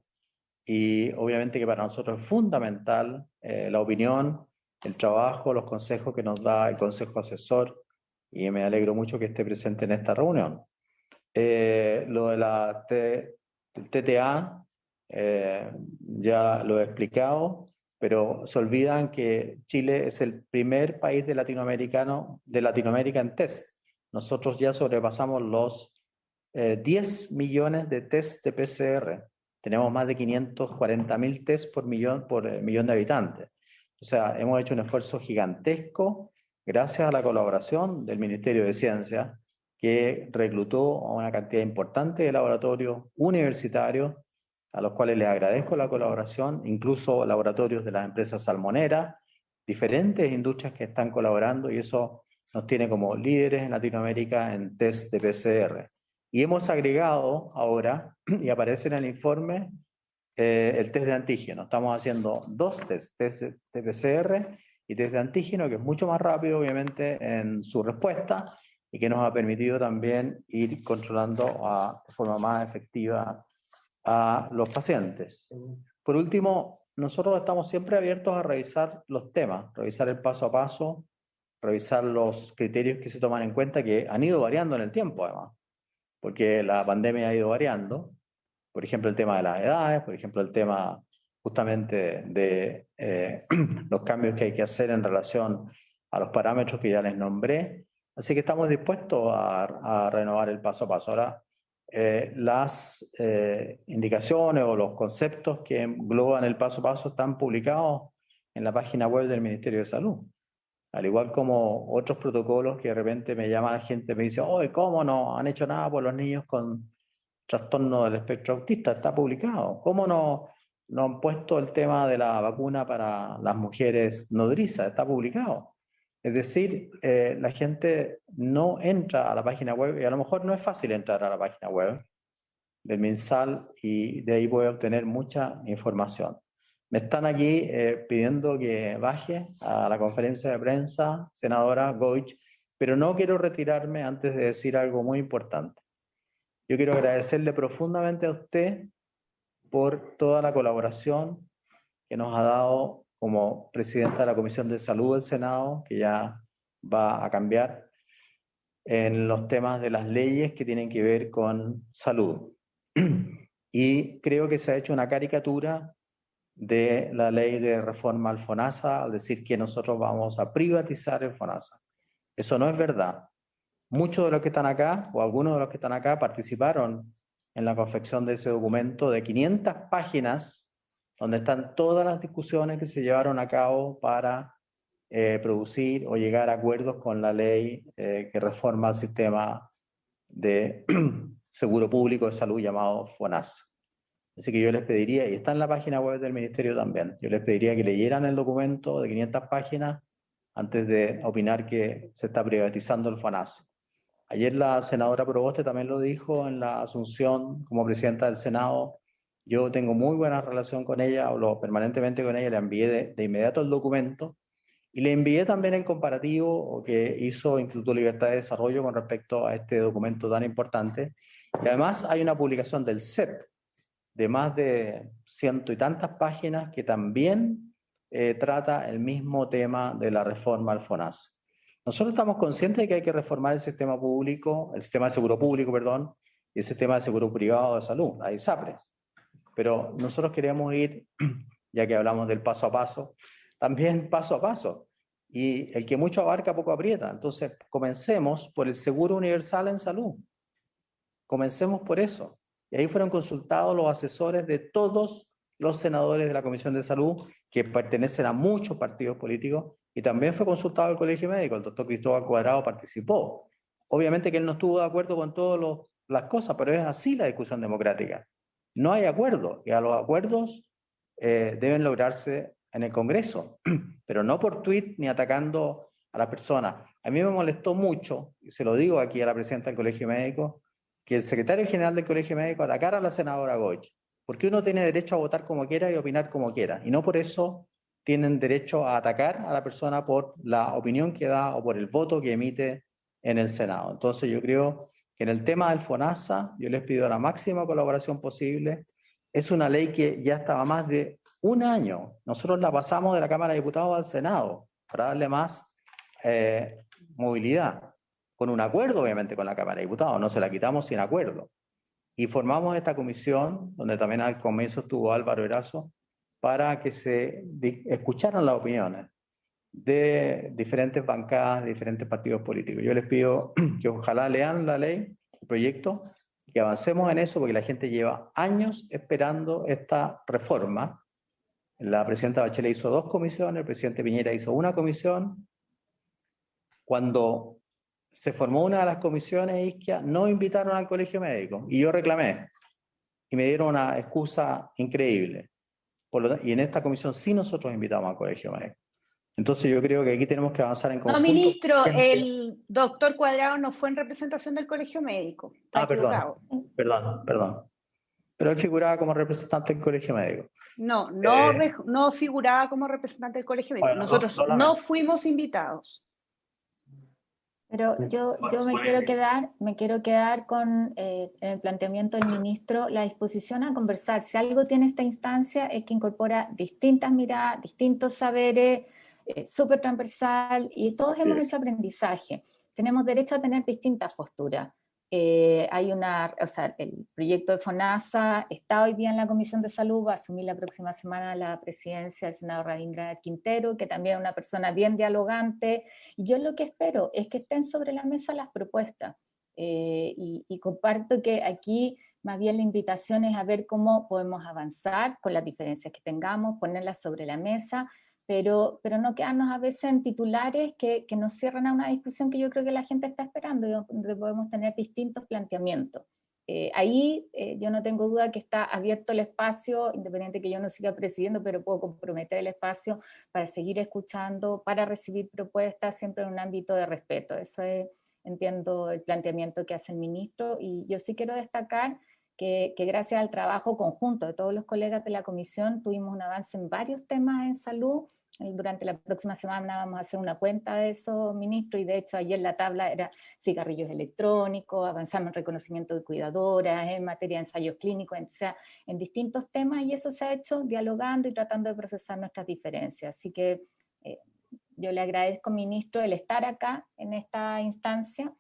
y obviamente que para nosotros es fundamental la opinión, el trabajo, los consejos que nos da el Consejo Asesor, y me alegro mucho que esté presente en esta reunión. Lo de el TTA, ya lo he explicado, pero se olvidan que Chile es el primer país de Latinoamérica en test. Nosotros ya sobrepasamos los 10 millones de test de PCR. Tenemos más de 540.000 test por millón de habitantes. O sea, hemos hecho un esfuerzo gigantesco gracias a la colaboración del Ministerio de Ciencia, que reclutó a una cantidad importante de laboratorios universitarios, a los cuales les agradezco la colaboración, incluso laboratorios de las empresas salmoneras, diferentes industrias que están colaborando, y eso nos tiene como líderes en Latinoamérica en test de PCR. Y hemos agregado ahora, y aparece en el informe, el test de antígeno. Estamos haciendo dos test de PCR y test de antígeno, que es mucho más rápido, obviamente, en su respuesta, y que nos ha permitido también ir controlando de forma más efectiva a los pacientes. Por último, nosotros estamos siempre abiertos a revisar los temas, revisar el paso a paso, revisar los criterios que se toman en cuenta, que han ido variando en el tiempo, además, porque la pandemia ha ido variando. Por ejemplo, el tema de las edades, por ejemplo, el tema justamente de los cambios que hay que hacer en relación a los parámetros que ya les nombré. Así que estamos dispuestos a renovar el paso a paso. Ahora, las indicaciones o los conceptos que engloban el paso a paso están publicados en la página web del Ministerio de Salud. Al igual como otros protocolos que de repente me llama la gente, me dice, oye, ¿cómo no han hecho nada por los niños con trastorno del espectro autista? Está publicado. ¿Cómo no han puesto el tema de la vacuna para las mujeres nodrizas? Está publicado. Es decir, la gente no entra a la página web, y a lo mejor no es fácil entrar a la página web del MinSal, y de ahí puede obtener mucha información. Me están aquí pidiendo que baje a la conferencia de prensa, senadora Goich, pero no quiero retirarme antes de decir algo muy importante. Yo quiero agradecerle profundamente a usted por toda la colaboración que nos ha dado como presidenta de la Comisión de Salud del Senado, que ya va a cambiar. en los temas de las leyes que tienen que ver con salud. Y creo que se ha hecho una caricatura de la ley de reforma al FONASA al decir que nosotros vamos a privatizar el FONASA. Eso no es verdad. Muchos de los que están acá, o algunos de los que están acá, participaron en la confección de ese documento de 500 páginas, donde están todas las discusiones que se llevaron a cabo para producir o llegar a acuerdos con la ley que reforma el sistema de seguro público de salud llamado FONASA. Así que yo les pediría, y está en la página web del Ministerio también, yo les pediría que leyeran el documento de 500 páginas antes de opinar que se está privatizando el FONASA. Ayer la senadora Proboste también lo dijo en la asunción como presidenta del Senado. Yo tengo muy buena relación con ella, hablo permanentemente con ella, le envié de inmediato el documento y le envié también el comparativo que hizo Instituto Libertad de Desarrollo con respecto a este documento tan importante. Y además hay una publicación del CEP de más de 100 y tantas páginas que también trata el mismo tema de la reforma al FONASA. Nosotros estamos conscientes de que hay que reformar el sistema público, el sistema de seguro público, perdón, y el sistema de seguro privado de salud, la ISAPRES. Pero nosotros queremos ir, ya que hablamos del paso a paso, también paso a paso. Y el que mucho abarca, poco aprieta. Entonces, comencemos por el seguro universal en salud. Comencemos por eso. Y ahí fueron consultados los asesores de todos los senadores de la Comisión de Salud, que pertenecen a muchos partidos políticos, y también fue consultado el Colegio Médico. El doctor Cristóbal Cuadrado participó. Obviamente que él no estuvo de acuerdo con todas las cosas, pero es así la discusión democrática. No hay acuerdo, y a los acuerdos deben lograrse en el Congreso, pero no por tuit ni atacando a la persona. A mí me molestó mucho, y se lo digo aquí a la presidenta del Colegio Médico, que el secretario general del Colegio Médico atacara a la senadora Goich, porque uno tiene derecho a votar como quiera y opinar como quiera, y no por eso tienen derecho a atacar a la persona por la opinión que da o por el voto que emite en el Senado. Entonces yo creo que en el tema del FONASA yo les pido la máxima colaboración posible. Es una ley que ya estaba más de un año. Nosotros la pasamos de la Cámara de Diputados al Senado para darle más movilidad, con un acuerdo obviamente con la Cámara de Diputados, no se la quitamos sin acuerdo. Y formamos esta comisión, donde también al comienzo estuvo Álvaro Erazo, para que se escucharan las opiniones de diferentes bancadas, de diferentes partidos políticos. Yo les pido que ojalá lean la ley, el proyecto, que avancemos en eso, porque la gente lleva años esperando esta reforma. La presidenta Bachelet hizo 2 comisiones, el presidente Piñera hizo 1 comisión. Cuando se formó una de las comisiones, Isquia, no invitaron al Colegio Médico, y yo reclamé, y me dieron una excusa increíble. Y en esta comisión sí nosotros invitamos al Colegio Médico. Entonces yo creo que aquí tenemos que avanzar en conjunto. No, ministro, el doctor Cuadrado no fue en representación del Colegio Médico. Perdón. Pero él figuraba como representante del Colegio Médico. No figuraba como representante del Colegio Médico. Bueno, nosotros no fuimos invitados. Pero yo me quiero quedar con el planteamiento del ministro, la disposición a conversar. Si algo tiene esta instancia es que incorpora distintas miradas, distintos saberes, súper transversal, y todos hemos hecho aprendizaje. Tenemos derecho a tener distintas posturas. El proyecto de FONASA está hoy día en la Comisión de Salud, va a asumir la próxima semana la presidencia del senador Rabindranath Quintero, que también es una persona bien dialogante, y yo lo que espero es que estén sobre la mesa las propuestas, y comparto que aquí más bien la invitación es a ver cómo podemos avanzar con las diferencias que tengamos, ponerlas sobre la mesa, pero no quedarnos a veces en titulares que nos cierran a una discusión que yo creo que la gente está esperando, donde podemos tener distintos planteamientos. Ahí yo no tengo duda que está abierto el espacio, independiente que yo no siga presidiendo, pero puedo comprometer el espacio para seguir escuchando, para recibir propuestas, siempre en un ámbito de respeto. Eso es, entiendo el planteamiento que hace el ministro, y yo sí quiero destacar que gracias al trabajo conjunto de todos los colegas de la comisión tuvimos un avance en varios temas en salud. Durante la próxima semana vamos a hacer una cuenta de eso, ministro, y de hecho ayer la tabla era cigarrillos electrónicos, avanzamos en reconocimiento de cuidadoras, en materia de ensayos clínicos, o sea, en distintos temas, y eso se ha hecho dialogando y tratando de procesar nuestras diferencias. Así que yo le agradezco, ministro, el estar acá en esta instancia,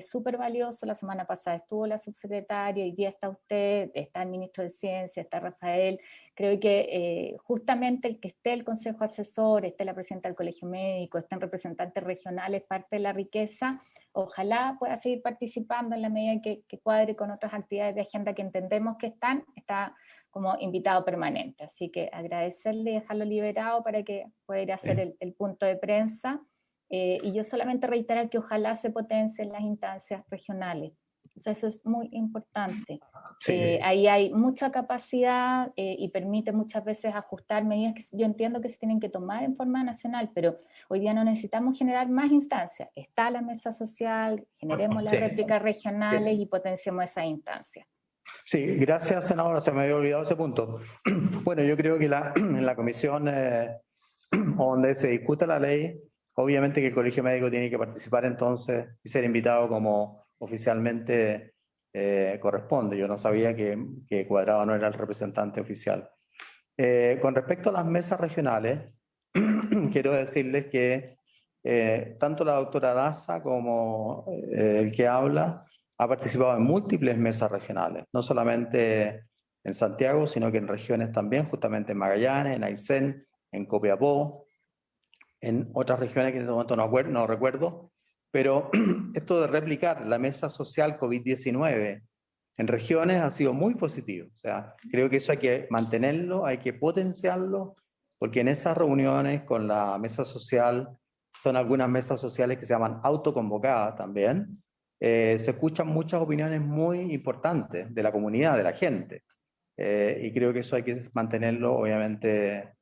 súper valioso. La semana pasada estuvo la subsecretaria, hoy día está usted, está el ministro de Ciencia, está Rafael. Creo que justamente el que esté el Consejo Asesor, esté la presidenta del Colegio Médico, estén representantes regionales, parte de la riqueza, ojalá pueda seguir participando en la medida que cuadre con otras actividades de agenda que entendemos que está como invitado permanente. Así que agradecerle y dejarlo liberado para que pueda ir a hacer el punto de prensa. Y yo solamente reiterar que ojalá se potencien las instancias regionales. O sea, eso es muy importante. Sí. Ahí hay mucha capacidad y permite muchas veces ajustar medidas que yo entiendo que se tienen que tomar en forma nacional, pero hoy día no necesitamos generar más instancias. Está la mesa social, generemos las réplicas regionales y potenciemos esas instancias. Sí, gracias, senadora, se me había olvidado ese punto. Bueno, yo creo que en la comisión donde se discuta la ley, obviamente que el Colegio Médico tiene que participar entonces y ser invitado como oficialmente corresponde. Yo no sabía que Cuadrado no era el representante oficial. Con respecto a las mesas regionales, quiero decirles que tanto la doctora Daza como el que habla ha participado en múltiples mesas regionales, no solamente en Santiago, sino que en regiones también, justamente en Magallanes, en Aysén, en Copiapó, en otras regiones que en este momento no recuerdo, pero esto de replicar la mesa social COVID-19 en regiones ha sido muy positivo. O sea, creo que eso hay que mantenerlo, hay que potenciarlo, porque en esas reuniones con la mesa social, son algunas mesas sociales que se llaman autoconvocadas también, se escuchan muchas opiniones muy importantes de la comunidad, de la gente. Y creo que eso hay que mantenerlo, obviamente,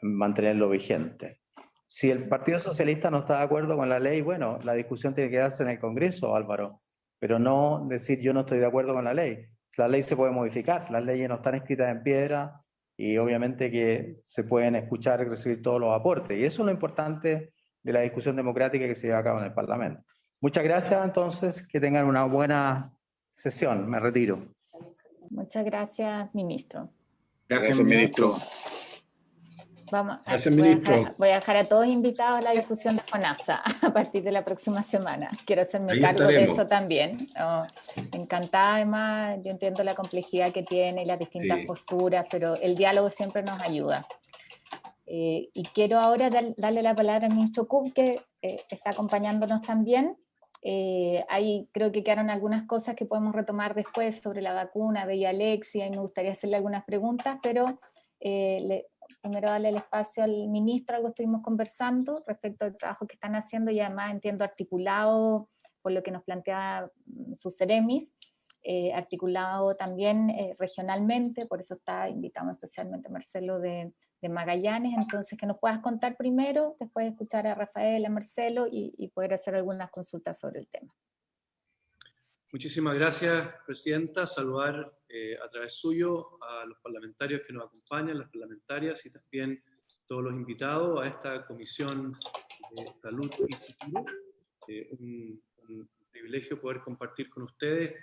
mantenerlo vigente. Si el Partido Socialista no está de acuerdo con la ley, bueno, la discusión tiene que darse en el Congreso, Álvaro, pero no decir yo no estoy de acuerdo con la ley. La ley se puede modificar, las leyes no están escritas en piedra y obviamente que se pueden escuchar y recibir todos los aportes. Y eso es lo importante de la discusión democrática que se lleva a cabo en el Parlamento. Muchas gracias, entonces, que tengan una buena sesión. Me retiro. Muchas gracias, ministro. Gracias, ministro. Gracias, ministro. Voy a dejar a todos invitados a la discusión de FONASA a partir de la próxima semana. Quiero hacerme cargo de eso también. Encantada, además, yo entiendo la complejidad que tiene y las distintas posturas, pero el diálogo siempre nos ayuda. Y quiero ahora darle la palabra al ministro Kub, que está acompañándonos también. Ahí creo que quedaron algunas cosas que podemos retomar después sobre la vacuna, Bella Alexia, y me gustaría hacerle algunas preguntas, pero primero darle el espacio al ministro. Algo estuvimos conversando respecto al trabajo que están haciendo y además entiendo articulado por lo que nos plantea su Ceremis, articulado también regionalmente, por eso invitamos especialmente a Marcelo de Magallanes. Entonces que nos puedas contar primero, después escuchar a Rafael, a Marcelo y poder hacer algunas consultas sobre el tema. Muchísimas gracias, Presidenta. Saludar a través suyo a los parlamentarios que nos acompañan, las parlamentarias y también todos los invitados a esta Comisión de Salud y Futuro. Un privilegio poder compartir con ustedes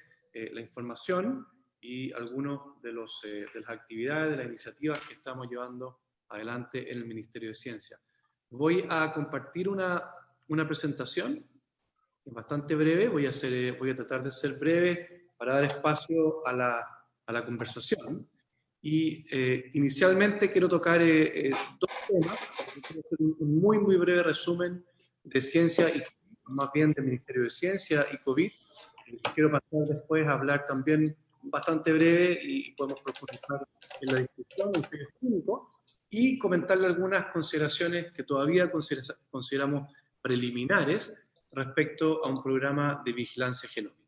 la información y algunos de las actividades, de las iniciativas que estamos llevando adelante en el Ministerio de Ciencia. Voy a compartir una presentación bastante breve, voy a tratar de ser breve para dar espacio a la conversación. Y inicialmente quiero tocar dos temas. Quiero hacer un muy breve resumen de ciencia y más bien del Ministerio de Ciencia y COVID. Quiero pasar después a hablar también bastante breve y podemos profundizar en la discusión del ensayos clínicos y comentarle algunas consideraciones que todavía consideramos preliminares respecto a un programa de vigilancia genómica.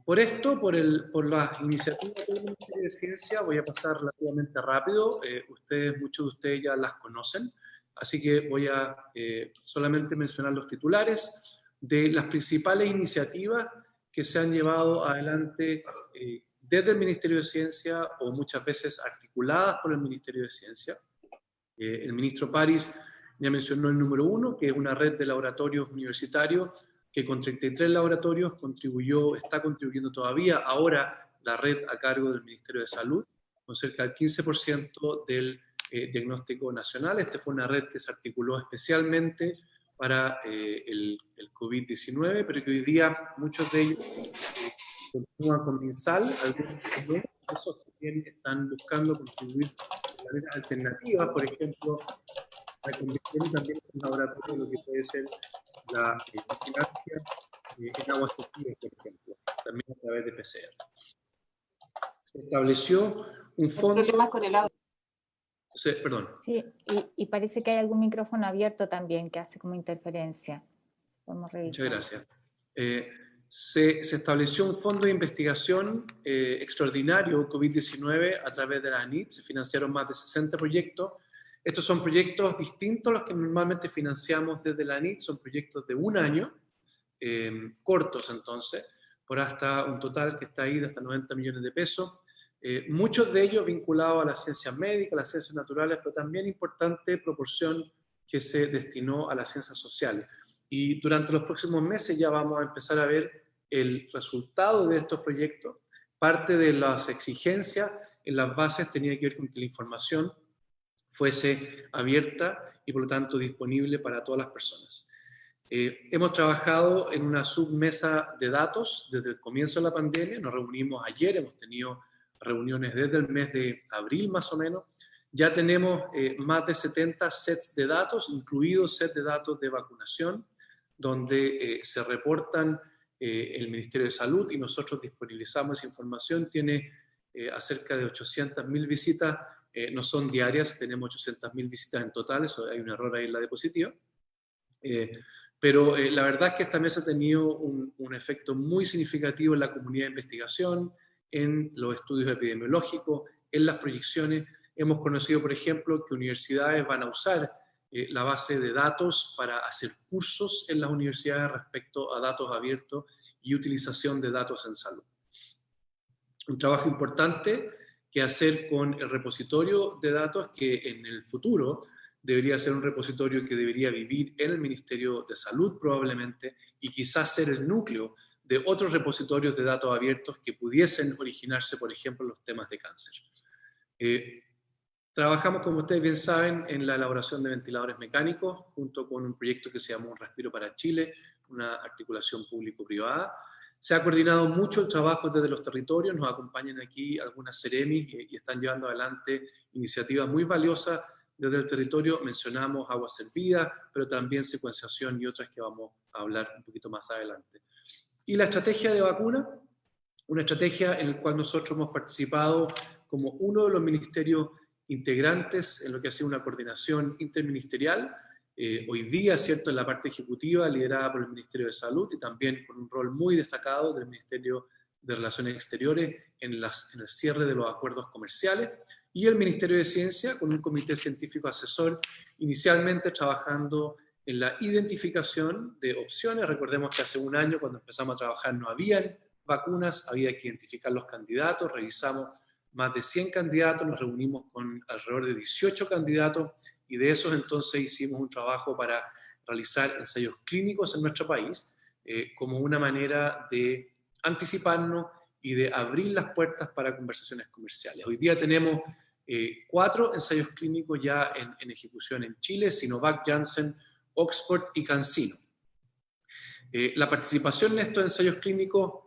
Por esto, por las iniciativas del Ministerio de Ciencia, voy a pasar relativamente rápido. Muchos de ustedes ya las conocen, así que voy a solamente mencionar los titulares de las principales iniciativas que se han llevado adelante desde el Ministerio de Ciencia o muchas veces articuladas por el Ministerio de Ciencia. El ministro París ya mencionó el número 1, que es una red de laboratorios universitarios que con 33 laboratorios está contribuyendo todavía ahora la red a cargo del Ministerio de Salud, con cerca del 15% del diagnóstico nacional. Esta fue una red que se articuló especialmente para el COVID-19, pero que hoy día muchos de ellos continúan con MinSal, algunos también, esos también están buscando contribuir de maneras alternativas, por ejemplo, la convirtiendo también en un laboratorio de lo que puede ser la vigilancia en aguas subterráneas, por ejemplo, también a través de PCR. Se estableció un fondo... Problemas con el audio. Perdón. Sí, y parece que hay algún micrófono abierto también que hace como interferencia. Podemos revisar. Muchas gracias. Se estableció un fondo de investigación extraordinario COVID-19 a través de la ANIT. Se financiaron más de 60 proyectos. Estos son proyectos distintos a los que normalmente financiamos desde la ANIT. Son proyectos de un año, cortos entonces, por hasta un total que está ahí de hasta 90 millones de pesos. Muchos de ellos vinculados a las ciencias médicas, a las ciencias naturales, pero también importante proporción que se destinó a las ciencias sociales. Y durante los próximos meses ya vamos a empezar a ver el resultado de estos proyectos. Parte de las exigencias en las bases tenía que ver con que la información fuese abierta y por lo tanto disponible para todas las personas. Hemos trabajado en una submesa de datos desde el comienzo de la pandemia. Nos reunimos ayer, hemos tenido reuniones desde el mes de abril más o menos. Ya tenemos más de 70 sets de datos, incluidos sets de datos de vacunación, donde se reportan el Ministerio de Salud y nosotros disponibilizamos esa información. Tiene acerca de 800.000 visitas, no son diarias, tenemos 800.000 visitas en total, eso hay un error ahí en la diapositiva. Pero la verdad es que esta mesa ha tenido un efecto muy significativo en la comunidad de investigación, en los estudios epidemiológicos, en las proyecciones. Hemos conocido, por ejemplo, que universidades van a usar la base de datos para hacer cursos en las universidades respecto a datos abiertos y utilización de datos en salud. Un trabajo importante que hacer con el repositorio de datos, que en el futuro debería ser un repositorio que debería vivir en el Ministerio de Salud probablemente, y quizás ser el núcleo de otros repositorios de datos abiertos que pudiesen originarse, por ejemplo, en los temas de cáncer. Trabajamos, como ustedes bien saben, en la elaboración de ventiladores mecánicos, junto con un proyecto que se llama Un Respiro para Chile, una articulación público-privada. Se ha coordinado mucho el trabajo desde los territorios, nos acompañan aquí algunas Ceremis y están llevando adelante iniciativas muy valiosas desde el territorio. Mencionamos agua servida, pero también secuenciación y otras que vamos a hablar un poquito más adelante. Y la estrategia de vacuna, una estrategia en la cual nosotros hemos participado como uno de los ministerios integrantes en lo que ha sido una coordinación interministerial, hoy día, ¿cierto?, en la parte ejecutiva liderada por el Ministerio de Salud y también con un rol muy destacado del Ministerio de Relaciones Exteriores en el cierre de los acuerdos comerciales, y el Ministerio de Ciencia con un comité científico asesor, inicialmente trabajando en la identificación de opciones. Recordemos que hace un año, cuando empezamos a trabajar, no habían vacunas, había que identificar los candidatos, revisamos más de 100 candidatos, nos reunimos con alrededor de 18 candidatos y de esos entonces hicimos un trabajo para realizar ensayos clínicos en nuestro país como una manera de anticiparnos y de abrir las puertas para conversaciones comerciales. Hoy día tenemos 4 ensayos clínicos ya en ejecución en Chile: Sinovac, Janssen, Oxford y CanSino. La participación en estos ensayos clínicos,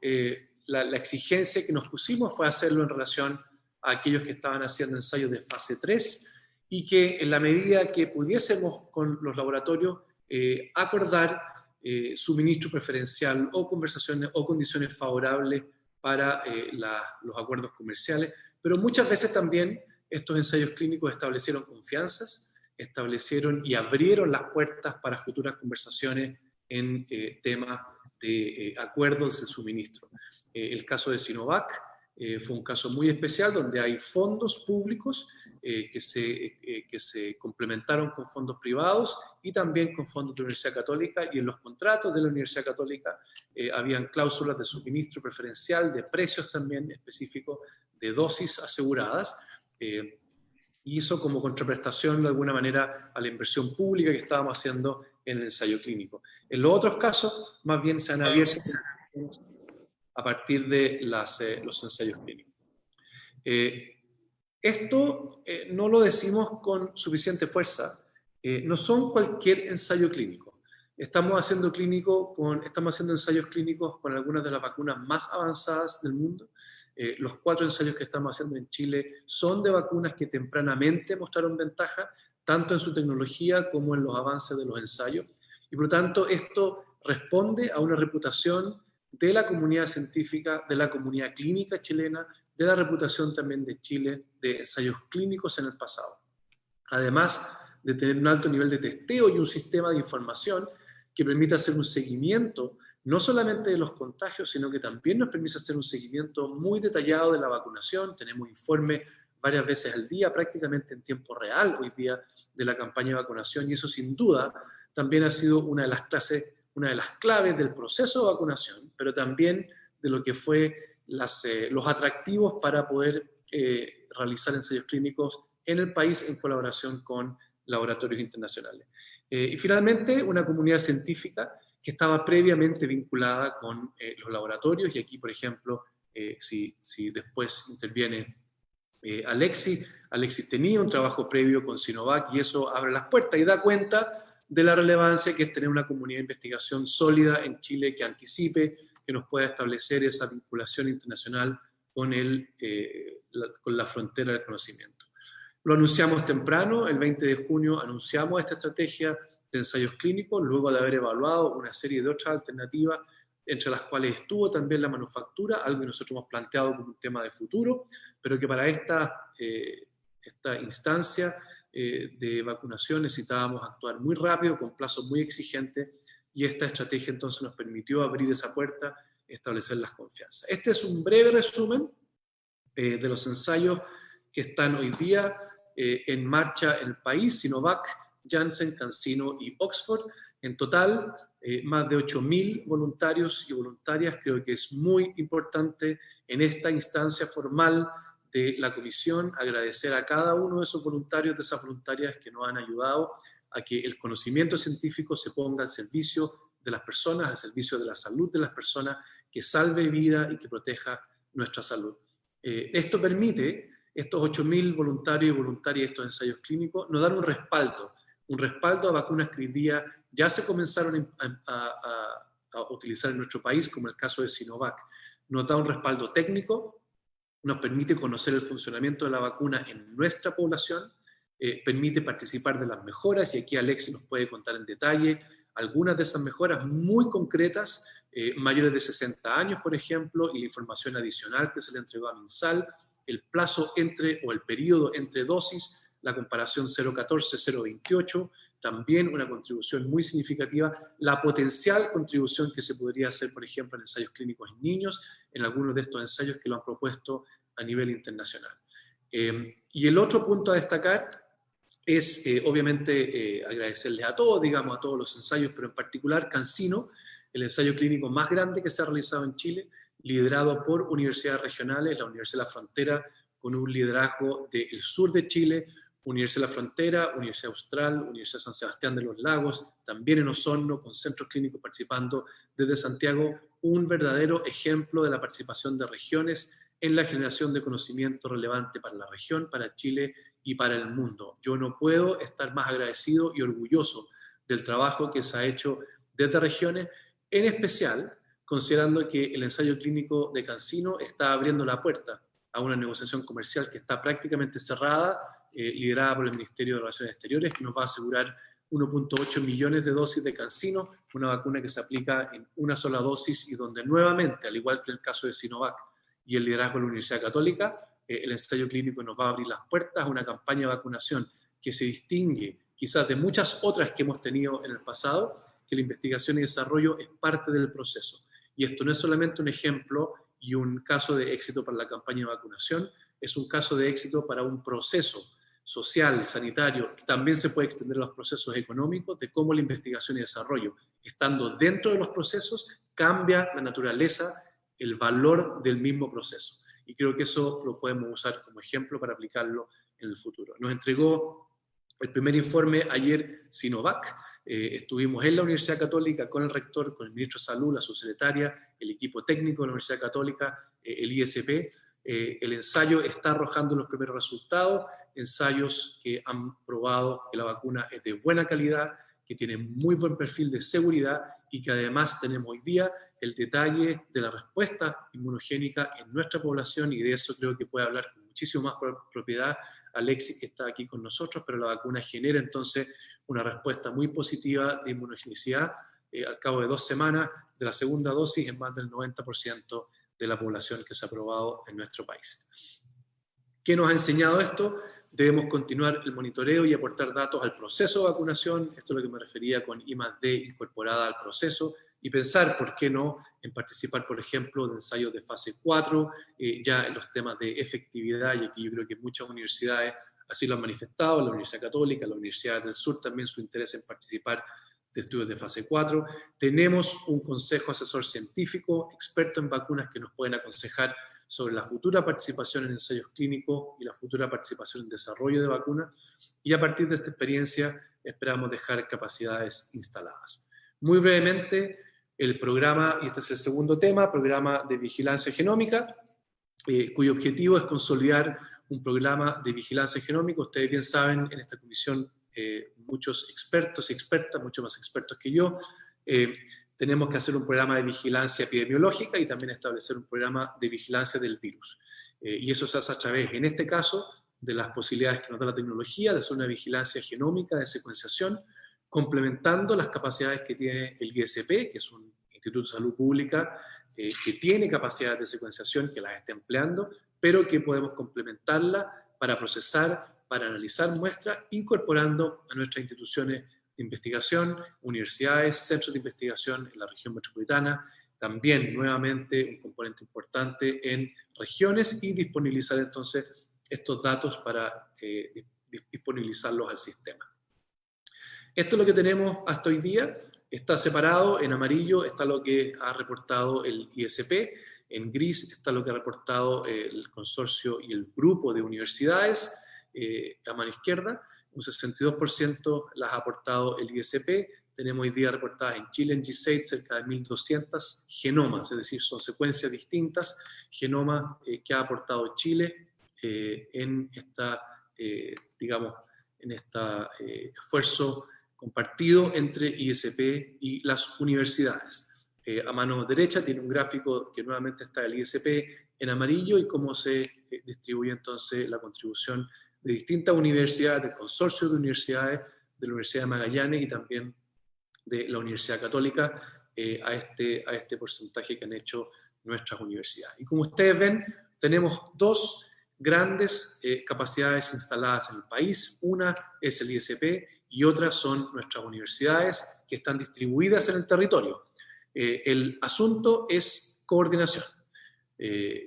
la exigencia que nos pusimos fue hacerlo en relación a aquellos que estaban haciendo ensayos de fase 3 y que en la medida que pudiésemos con los laboratorios acordar suministro preferencial o conversaciones o condiciones favorables para los acuerdos comerciales. Pero muchas veces también estos ensayos clínicos establecieron confianzas, establecieron y abrieron las puertas para futuras conversaciones en temas de acuerdos de suministro. El caso de Sinovac fue un caso muy especial donde hay fondos públicos que se complementaron con fondos privados y también con fondos de la Universidad Católica, y en los contratos de la Universidad Católica habían cláusulas de suministro preferencial, de precios también específicos, de dosis aseguradas, y eso como contraprestación de alguna manera a la inversión pública que estábamos haciendo en el ensayo clínico. En los otros casos, más bien se han abierto a partir de los ensayos clínicos. Esto no lo decimos con suficiente fuerza, no son cualquier ensayo clínico. estamos haciendo ensayos clínicos con algunas de las vacunas más avanzadas del mundo. Los 4 ensayos que estamos haciendo en Chile son de vacunas que tempranamente mostraron ventaja, tanto en su tecnología como en los avances de los ensayos. Y por lo tanto, esto responde a una reputación de la comunidad científica, de la comunidad clínica chilena, de la reputación también de Chile de ensayos clínicos en el pasado. Además de tener un alto nivel de testeo y un sistema de información que permite hacer un seguimiento no solamente de los contagios, sino que también nos permite hacer un seguimiento muy detallado de la vacunación. Tenemos informes varias veces al día, prácticamente en tiempo real hoy día, de la campaña de vacunación, y eso sin duda también ha sido una de las claves del proceso de vacunación, pero también de lo que fue los atractivos para poder realizar ensayos clínicos en el país en colaboración con laboratorios internacionales. Y finalmente, una comunidad científica que estaba previamente vinculada con los laboratorios, y aquí, por ejemplo, si después interviene Alexis tenía un trabajo previo con Sinovac, y eso abre las puertas y da cuenta de la relevancia que es tener una comunidad de investigación sólida en Chile que anticipe, que nos pueda establecer esa vinculación internacional con la frontera del conocimiento. Lo anunciamos temprano, el 20 de junio anunciamos esta estrategia de ensayos clínicos, luego de haber evaluado una serie de otras alternativas, entre las cuales estuvo también la manufactura, algo que nosotros hemos planteado como un tema de futuro, pero que para esta instancia de vacunación necesitábamos actuar muy rápido, con plazos muy exigentes, y esta estrategia entonces nos permitió abrir esa puerta, establecer las confianzas. Este es un breve resumen de los ensayos que están hoy día en marcha en el país: Sinovac, Janssen, CanSino y Oxford. En total, más de 8.000 voluntarios y voluntarias. Creo que es muy importante en esta instancia formal de la comisión agradecer a cada uno de esos voluntarios, de esas voluntarias que nos han ayudado a que el conocimiento científico se ponga al servicio de las personas, al servicio de la salud de las personas, que salve vida y que proteja nuestra salud. Esto permite, estos 8.000 voluntarios y voluntarias de estos ensayos clínicos, nos dan un respaldo a vacunas que hoy día ya se comenzaron a utilizar en nuestro país, como el caso de Sinovac. Nos da un respaldo técnico, nos permite conocer el funcionamiento de la vacuna en nuestra población, permite participar de las mejoras, y aquí Alexis nos puede contar en detalle algunas de esas mejoras muy concretas, mayores de 60 años, por ejemplo, y la información adicional que se le entregó a MinSal, el plazo o el periodo entre dosis, la comparación 0,14-0,28, también una contribución muy significativa, la potencial contribución que se podría hacer, por ejemplo, en ensayos clínicos en niños, en algunos de estos ensayos que lo han propuesto a nivel internacional. Y el otro punto a destacar es, obviamente, agradecerles a todos, digamos, a todos los ensayos, pero en particular CanSino, el ensayo clínico más grande que se ha realizado en Chile, liderado por universidades regionales, la Universidad de la Frontera, con un liderazgo del sur de Chile, Universidad de la Frontera, Universidad Austral, Universidad de San Sebastián de los Lagos, también en Osorno, con centros clínicos participando desde Santiago, un verdadero ejemplo de la participación de regiones en la generación de conocimiento relevante para la región, para Chile y para el mundo. Yo no puedo estar más agradecido y orgulloso del trabajo que se ha hecho desde regiones, en especial considerando que el ensayo clínico de CanSino está abriendo la puerta a una negociación comercial que está prácticamente cerrada, liderada por el Ministerio de Relaciones Exteriores, que nos va a asegurar 1.8 millones de dosis de CanSino, una vacuna que se aplica en una sola dosis y donde nuevamente, al igual que el caso de Sinovac y el liderazgo de la Universidad Católica, el ensayo clínico nos va a abrir las puertas a una campaña de vacunación que se distingue quizás de muchas otras que hemos tenido en el pasado, que la investigación y desarrollo es parte del proceso. Y esto no es solamente un ejemplo y un caso de éxito para la campaña de vacunación, es un caso de éxito para un proceso social, sanitario, que también se puede extender a los procesos económicos, de cómo la investigación y desarrollo, estando dentro de los procesos, cambia la naturaleza, el valor del mismo proceso. Y creo que eso lo podemos usar como ejemplo para aplicarlo en el futuro. Nos entregó el primer informe ayer Sinovac. Estuvimos en la Universidad Católica con el rector, con el ministro de Salud, la subsecretaria, el equipo técnico de la Universidad Católica, el ISP. El ensayo está arrojando los primeros resultados, ensayos que han probado que la vacuna es de buena calidad, que tiene muy buen perfil de seguridad y que además tenemos hoy día el detalle de la respuesta inmunogénica en nuestra población, y de eso creo que puede hablar con muchísimo más propiedad Alexis, que está aquí con nosotros, pero la vacuna genera entonces una respuesta muy positiva de inmunogenicidad al cabo de 2 semanas de la segunda dosis en más del 90% de la población que se ha probado en nuestro país. ¿Qué nos ha enseñado esto? Debemos continuar el monitoreo y aportar datos al proceso de vacunación. Esto es lo que me refería con I+D incorporada al proceso, y pensar, ¿por qué no?, en participar, por ejemplo, de ensayos de fase 4, ya en los temas de efectividad, y aquí yo creo que muchas universidades así lo han manifestado, la Universidad Católica, la Universidad del Sur también su interés en participar de estudios de fase 4. Tenemos un consejo asesor científico, experto en vacunas, que nos pueden aconsejar sobre la futura participación en ensayos clínicos y la futura participación en desarrollo de vacunas, y a partir de esta experiencia esperamos dejar capacidades instaladas. Muy brevemente, el programa, y este es el segundo tema, programa de vigilancia genómica, cuyo objetivo es consolidar un programa de vigilancia genómica. Ustedes bien saben, en esta comisión muchos expertos y expertas, mucho más expertos que yo, tenemos que hacer un programa de vigilancia epidemiológica y también establecer un programa de vigilancia del virus. Y eso se hace a través, en este caso, de las posibilidades que nos da la tecnología, de hacer una vigilancia genómica de secuenciación, complementando las capacidades que tiene el ISP, que es un Instituto de Salud Pública que tiene capacidades de secuenciación, que las está empleando, pero que podemos complementarla para procesar, para analizar muestras, incorporando a nuestras instituciones de investigación, universidades, centros de investigación en la región metropolitana, también nuevamente un componente importante en regiones, y disponibilizar entonces estos datos para disponibilizarlos al sistema. Esto es lo que tenemos hasta hoy día. Está separado, en amarillo está lo que ha reportado el ISP, en gris está lo que ha reportado el consorcio y el grupo de universidades, a mano izquierda. Un 62% las ha aportado el ISP. Tenemos hoy día reportadas en Chile, en GSAID, cerca de 1.200 genomas, es decir, son secuencias distintas, genomas que ha aportado Chile en esta, digamos, en este esfuerzo compartido entre ISP y las universidades. A mano derecha tiene un gráfico que nuevamente está el ISP en amarillo, y cómo se distribuye entonces la contribución de distintas universidades, del consorcio de universidades, de la Universidad de Magallanes y también de la Universidad Católica, a este porcentaje que han hecho nuestras universidades. Y como ustedes ven, tenemos dos grandes capacidades instaladas en el país. Una es el ISP y otras son nuestras universidades, que están distribuidas en el territorio. El asunto es coordinación.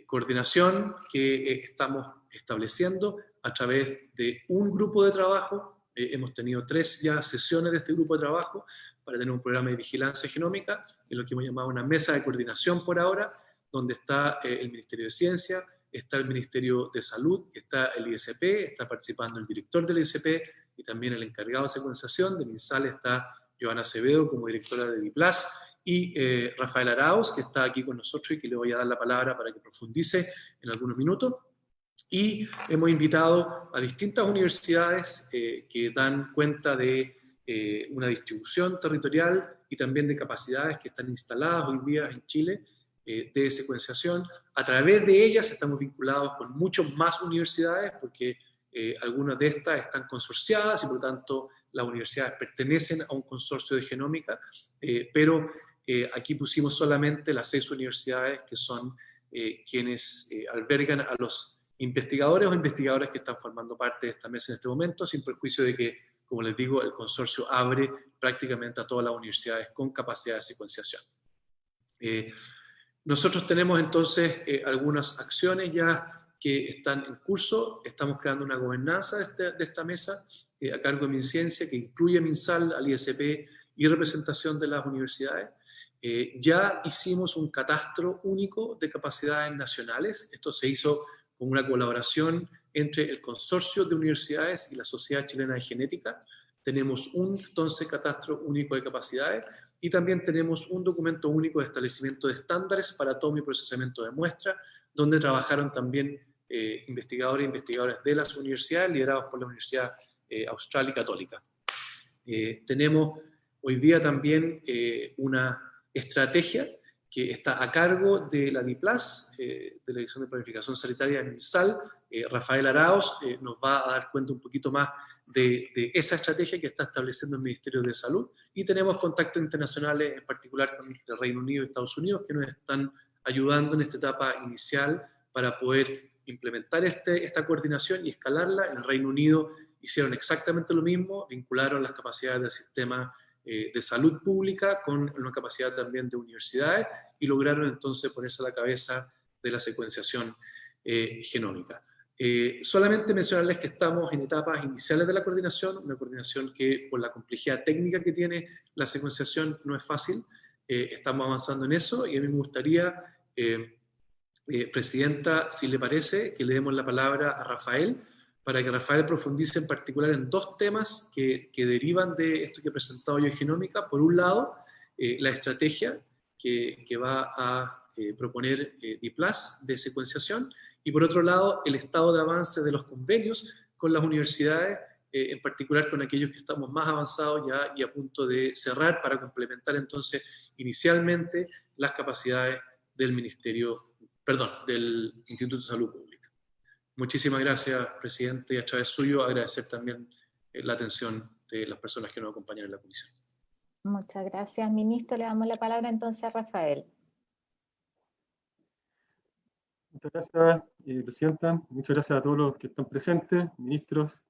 Coordinación que estamos estableciendo a través de un grupo de trabajo. Hemos tenido 3 ya sesiones de este grupo de trabajo para tener un programa de vigilancia genómica, en lo que hemos llamado una mesa de coordinación por ahora, donde está el Ministerio de Ciencia, está el Ministerio de Salud, está el ISP, está participando el director del ISP y también el encargado de secuenciación. De MinSal está Joana Acevedo como directora de DIPLAS, y Rafael Arauz, que está aquí con nosotros y que le voy a dar la palabra para que profundice en algunos minutos. Y hemos invitado a distintas universidades que dan cuenta de una distribución territorial y también de capacidades que están instaladas hoy día en Chile de secuenciación. A través de ellas estamos vinculados con muchas más universidades, porque algunas de estas están consorciadas y por lo tanto las universidades pertenecen a un consorcio de genómica, pero aquí pusimos solamente las 6 universidades que son quienes albergan a los investigadores o investigadoras que están formando parte de esta mesa en este momento, sin perjuicio de que, como les digo, el consorcio abre prácticamente a todas las universidades con capacidad de secuenciación. Nosotros tenemos entonces algunas acciones ya que están en curso. Estamos creando una gobernanza de esta mesa a cargo de MinCiencia, que incluye a MinSal, al ISP y representación de las universidades. Ya hicimos un catastro único de capacidades nacionales. Esto se hizo con una colaboración entre el consorcio de universidades y la Sociedad Chilena de Genética. Tenemos un entonces catastro único de capacidades, y también tenemos un documento único de establecimiento de estándares para toma y procesamiento de muestras, donde trabajaron también investigadores e investigadoras de las universidades, liderados por la Universidad Austral y Católica. Tenemos hoy día también una estrategia que está a cargo de la DIPLAS, de la Dirección de Planificación Sanitaria de MinSal. Rafael Arauz nos va a dar cuenta un poquito más de esa estrategia que está estableciendo el Ministerio de Salud, y tenemos contactos internacionales, en particular con el Reino Unido y Estados Unidos, que nos están ayudando en esta etapa inicial para poder implementar esta coordinación y escalarla. En el Reino Unido hicieron exactamente lo mismo, vincularon las capacidades del sistema de salud pública con una capacidad también de universidades, y lograron entonces ponerse a la cabeza de la secuenciación genómica. Solamente mencionarles que estamos en etapas iniciales de la coordinación, una coordinación que por la complejidad técnica que tiene la secuenciación no es fácil. Estamos avanzando en eso, y a mí me gustaría, Presidenta, si le parece, que le demos la palabra a Rafael, para que Rafael profundice en particular en dos temas que derivan de esto que he presentado yo en Genómica. Por un lado, la estrategia que va a proponer DIPLAS de secuenciación, y por otro lado, el estado de avance de los convenios con las universidades, en particular con aquellos que estamos más avanzados ya y a punto de cerrar, para complementar entonces inicialmente las capacidades del del Instituto de Salud Pública. Muchísimas gracias, presidente, y a través suyo agradecer también la atención de las personas que nos acompañan en la comisión. Muchas gracias, ministro. Le damos la palabra entonces a Rafael. Muchas gracias, presidenta. Muchas gracias a todos los que están presentes, ministros,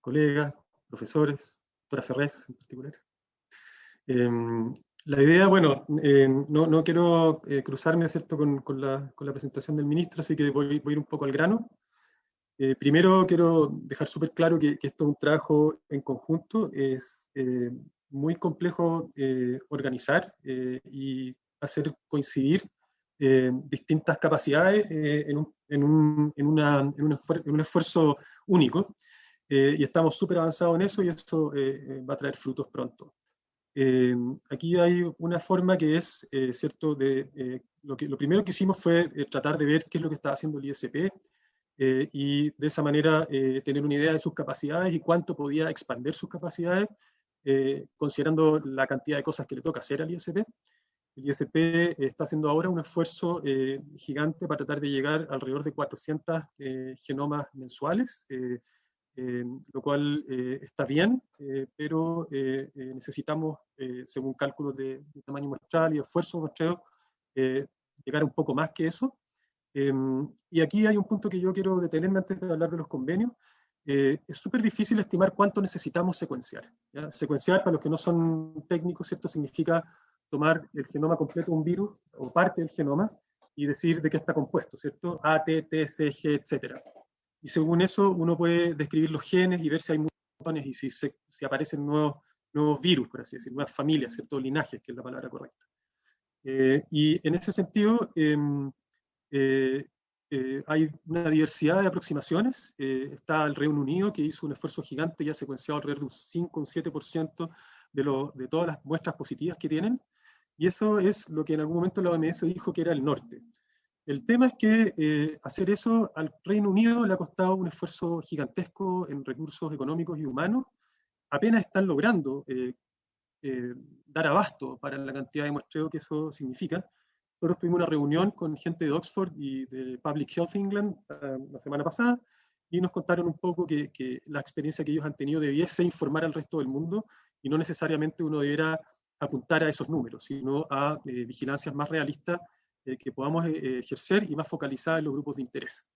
colegas, profesores, doctora Ferrés en particular. La idea, bueno, no quiero cruzarme, ¿cierto?, con la presentación del ministro, así que voy a ir un poco al grano. Primero quiero dejar súper claro que esto es un trabajo en conjunto. Es muy complejo organizar y hacer coincidir distintas capacidades en un esfuerzo único, y estamos súper avanzados en eso, y eso va a traer frutos pronto. Aquí hay una forma que es, ¿cierto? Lo primero que hicimos fue tratar de ver qué es lo que está haciendo el ISP, y de esa manera tener una idea de sus capacidades y cuánto podía expandir sus capacidades, considerando la cantidad de cosas que le toca hacer al ISP. El ISP está haciendo ahora un esfuerzo gigante para tratar de llegar alrededor de 400 genomas mensuales, lo cual está bien, pero necesitamos, según cálculos de tamaño muestral y esfuerzo muestreo, llegar un poco más que eso. Y aquí hay un punto que yo quiero detenerme antes de hablar de los convenios. Es súper difícil estimar cuánto necesitamos secuenciar, ¿ya? Secuenciar, para los que no son técnicos, ¿cierto?, significa tomar el genoma completo de un virus, o parte del genoma, y decir de qué está compuesto, ¿cierto? A, T, T, C, G, etc. Y según eso, uno puede describir los genes y ver si hay mutaciones y si aparecen nuevos virus, por así decir, nuevas familias, ¿cierto? Linajes, que es la palabra correcta. Y en ese sentido, hay una diversidad de aproximaciones. Está el Reino Unido, que hizo un esfuerzo gigante y ha secuenciado alrededor de un 5 o un 7% de todas las muestras positivas que tienen, y eso es lo que en algún momento la OMS dijo que era el norte. El tema es que hacer eso al Reino Unido le ha costado un esfuerzo gigantesco en recursos económicos y humanos. Apenas están logrando dar abasto para la cantidad de muestreo que eso significa. Nosotros tuvimos una reunión con gente de Oxford y de Public Health England la semana pasada, y nos contaron un poco que la experiencia que ellos han tenido debiese informar al resto del mundo, y no necesariamente uno debiera apuntar a esos números, sino a vigilancias más realistas que podamos ejercer y más focalizadas en los grupos de interés.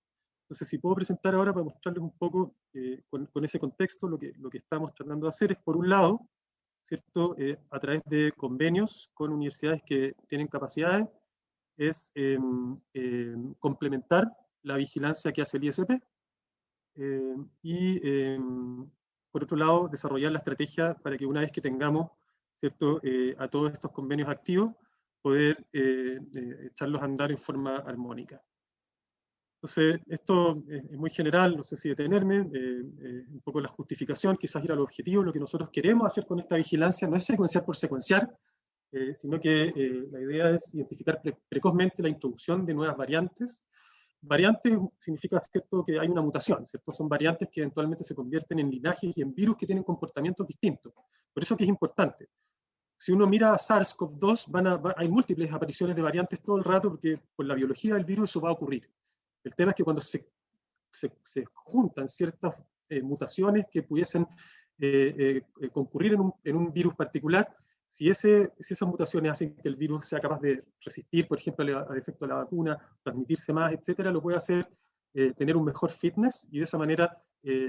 Entonces, si puedo presentar ahora para mostrarles un poco con ese contexto, lo que estamos tratando de hacer es, por un lado, ¿cierto?, a través de convenios con universidades que tienen capacidades, es complementar la vigilancia que hace el ISP, y por otro lado, desarrollar la estrategia para que una vez que tengamos, ¿cierto?, a todos estos convenios activos, poder echarlos a andar en forma armónica. Entonces, esto es muy general, no sé si detenerme, un poco la justificación, quizás ir al objetivo. Lo que nosotros queremos hacer con esta vigilancia no es secuenciar por secuenciar, sino que la idea es identificar precozmente la introducción de nuevas variantes. Variantes significa, ¿cierto?, que hay una mutación, ¿cierto? Son variantes que eventualmente se convierten en linajes y en virus que tienen comportamientos distintos. Por eso que es importante, si uno mira a SARS-CoV-2, hay múltiples apariciones de variantes todo el rato, porque por la biología del virus eso va a ocurrir. El tema es que cuando se juntan ciertas mutaciones que pudiesen concurrir en un virus particular, si esas mutaciones hacen que el virus sea capaz de resistir, por ejemplo, al efecto de la vacuna, transmitirse más, etcétera, lo puede hacer tener un mejor fitness y de esa manera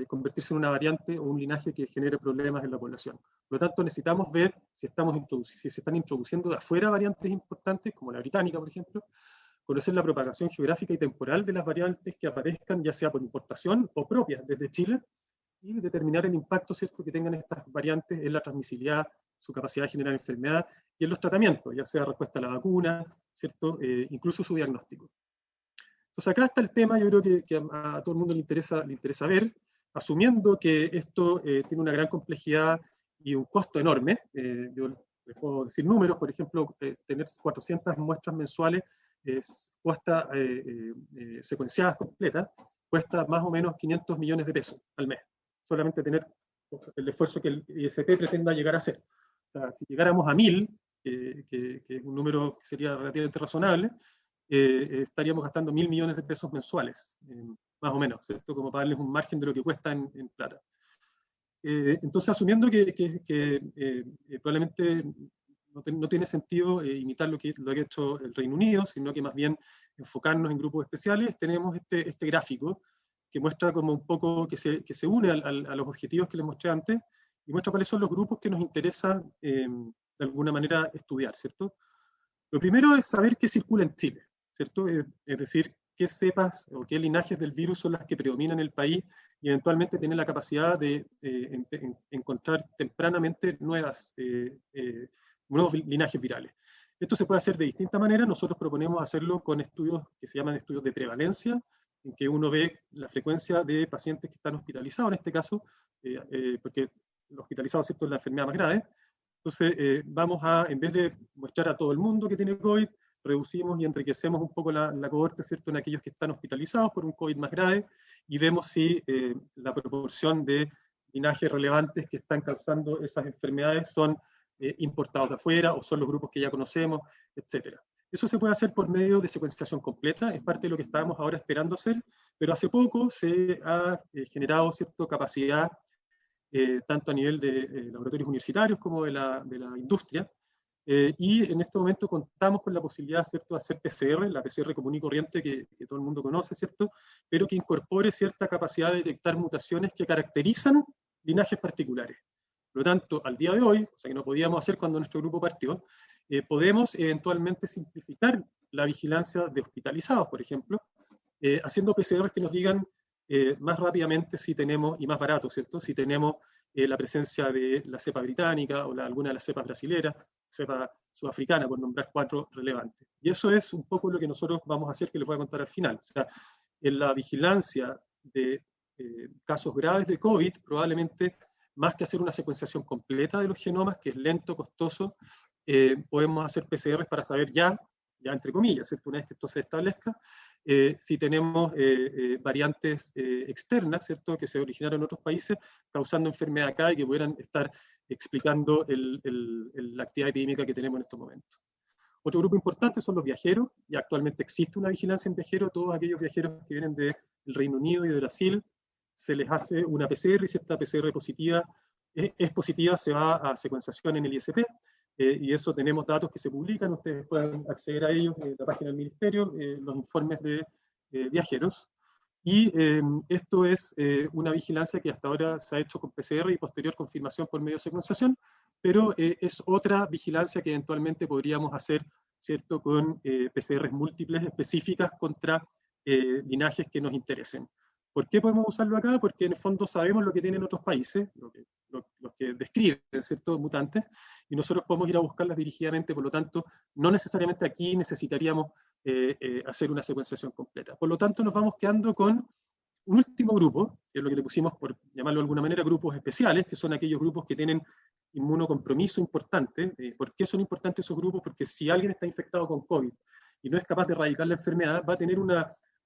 convertirse en una variante o un linaje que genere problemas en la población. Por lo tanto, necesitamos ver si se están introduciendo de afuera variantes importantes, como la británica, por ejemplo, conocer la propagación geográfica y temporal de las variantes que aparezcan, ya sea por importación o propias desde Chile, y determinar el impacto, ¿cierto?, que tengan estas variantes en la transmisibilidad, su capacidad de generar enfermedad y en los tratamientos, ya sea respuesta a la vacuna, ¿cierto?, incluso su diagnóstico. Entonces acá está el tema, yo creo que a todo el mundo le interesa ver, asumiendo que esto tiene una gran complejidad y un costo enorme. Yo les puedo decir números, por ejemplo, tener 400 muestras mensuales cuesta, secuenciadas completas, cuesta más o menos 500 millones de pesos al mes. Solamente tener el esfuerzo que el ISP pretenda llegar a hacer. O sea, si llegáramos a 1000, que es un número que sería relativamente razonable, estaríamos gastando 1.000 millones de pesos mensuales, más o menos, ¿cierto? Como para darles un margen de lo que cuesta en plata. Entonces, asumiendo que probablemente no tiene sentido imitar lo que ha hecho el Reino Unido, sino que más bien enfocarnos en grupos especiales, tenemos este gráfico que muestra como un poco, que se une a los objetivos que les mostré antes, y muestra cuáles son los grupos que nos interesa de alguna manera estudiar, ¿cierto? Lo primero es saber qué circula en Chile, ¿cierto? Es decir, qué cepas o qué linajes del virus son las que predominan en el país y eventualmente tener la capacidad de encontrar tempranamente nuevos linajes virales. Esto se puede hacer de distintas maneras. Nosotros proponemos hacerlo con estudios que se llaman estudios de prevalencia, en que uno ve la frecuencia de pacientes que están hospitalizados, en este caso, porque los hospitalizados, ¿cierto?, es la enfermedad más grave. Entonces, vamos a, en vez de mostrar a todo el mundo que tiene COVID, reducimos y enriquecemos un poco la cohorte, ¿cierto?, en aquellos que están hospitalizados por un COVID más grave, y vemos si la proporción de linajes relevantes que están causando esas enfermedades son importados de afuera o son los grupos que ya conocemos, etc. Eso se puede hacer por medio de secuenciación completa, es parte de lo que estábamos ahora esperando hacer, pero hace poco se ha generado cierta capacidad, tanto a nivel de laboratorios universitarios como de la industria, y en este momento contamos con la posibilidad, ¿cierto?, de hacer PCR, la PCR común y corriente que todo el mundo conoce, ¿cierto?, pero que incorpore cierta capacidad de detectar mutaciones que caracterizan linajes particulares. Por lo tanto, al día de hoy, o sea que no podíamos hacer cuando nuestro grupo partió, podemos eventualmente simplificar la vigilancia de hospitalizados, por ejemplo, haciendo PCRs que nos digan más rápidamente si tenemos, y más barato, ¿cierto?, si tenemos la presencia de la cepa británica o alguna de las cepas brasileras, cepa sudafricana, por nombrar 4 relevantes. Y eso es un poco lo que nosotros vamos a hacer, que les voy a contar al final. O sea, en la vigilancia de casos graves de COVID, probablemente, más que hacer una secuenciación completa de los genomas, que es lento, costoso, podemos hacer PCRs para saber ya entre comillas, ¿cierto?, una vez que esto se establezca, si tenemos variantes externas, ¿cierto?, que se originaron en otros países, causando enfermedad acá y que pudieran estar explicando la actividad epidémica que tenemos en estos momentos. Otro grupo importante son los viajeros, y actualmente existe una vigilancia en viajeros. Todos aquellos viajeros que vienen del Reino Unido y de Brasil, se les hace una PCR, y si esta PCR positiva es positiva, se va a secuenciación en el ISP, y eso tenemos datos que se publican, ustedes pueden acceder a ellos en la página del Ministerio, los informes de viajeros. Y esto es una vigilancia que hasta ahora se ha hecho con PCR y posterior confirmación por medio de secuenciación, pero es otra vigilancia que eventualmente podríamos hacer, ¿cierto?, con PCRs múltiples específicas contra linajes que nos interesen. ¿Por qué podemos usarlo acá? Porque en el fondo sabemos lo que tienen otros países, los que describen, ¿cierto?, mutantes, y nosotros podemos ir a buscarlas dirigidamente. Por lo tanto, no necesariamente aquí necesitaríamos hacer una secuenciación completa. Por lo tanto, nos vamos quedando con un último grupo, que es lo que le pusimos, por llamarlo de alguna manera, grupos especiales, que son aquellos grupos que tienen inmunocompromiso importante. ¿Por qué son importantes esos grupos? Porque si alguien está infectado con COVID y no es capaz de erradicar la enfermedad, va a tener un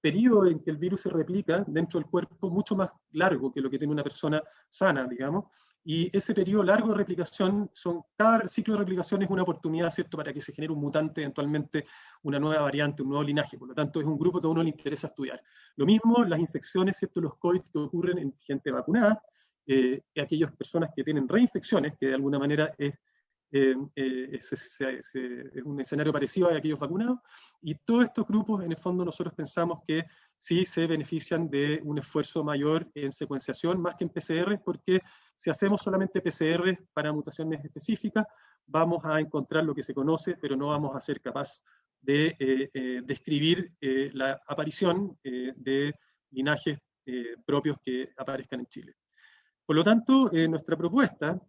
periodo en que el virus se replica dentro del cuerpo mucho más largo que lo que tiene una persona sana, digamos, y ese periodo largo de replicación, cada ciclo de replicación es una oportunidad, ¿cierto?, para que se genere un mutante, eventualmente una nueva variante, un nuevo linaje. Por lo tanto, es un grupo que a uno le interesa estudiar. Lo mismo las infecciones, ¿cierto?, los COVID que ocurren en gente vacunada, aquellas personas que tienen reinfecciones, que de alguna manera es un escenario parecido a aquellos vacunados, y todos estos grupos, en el fondo, nosotros pensamos que sí se benefician de un esfuerzo mayor en secuenciación, más que en PCR, porque si hacemos solamente PCR para mutaciones específicas, vamos a encontrar lo que se conoce, pero no vamos a ser capaz de describir la aparición de linajes propios que aparezcan en Chile. Por lo tanto, nuestra propuesta,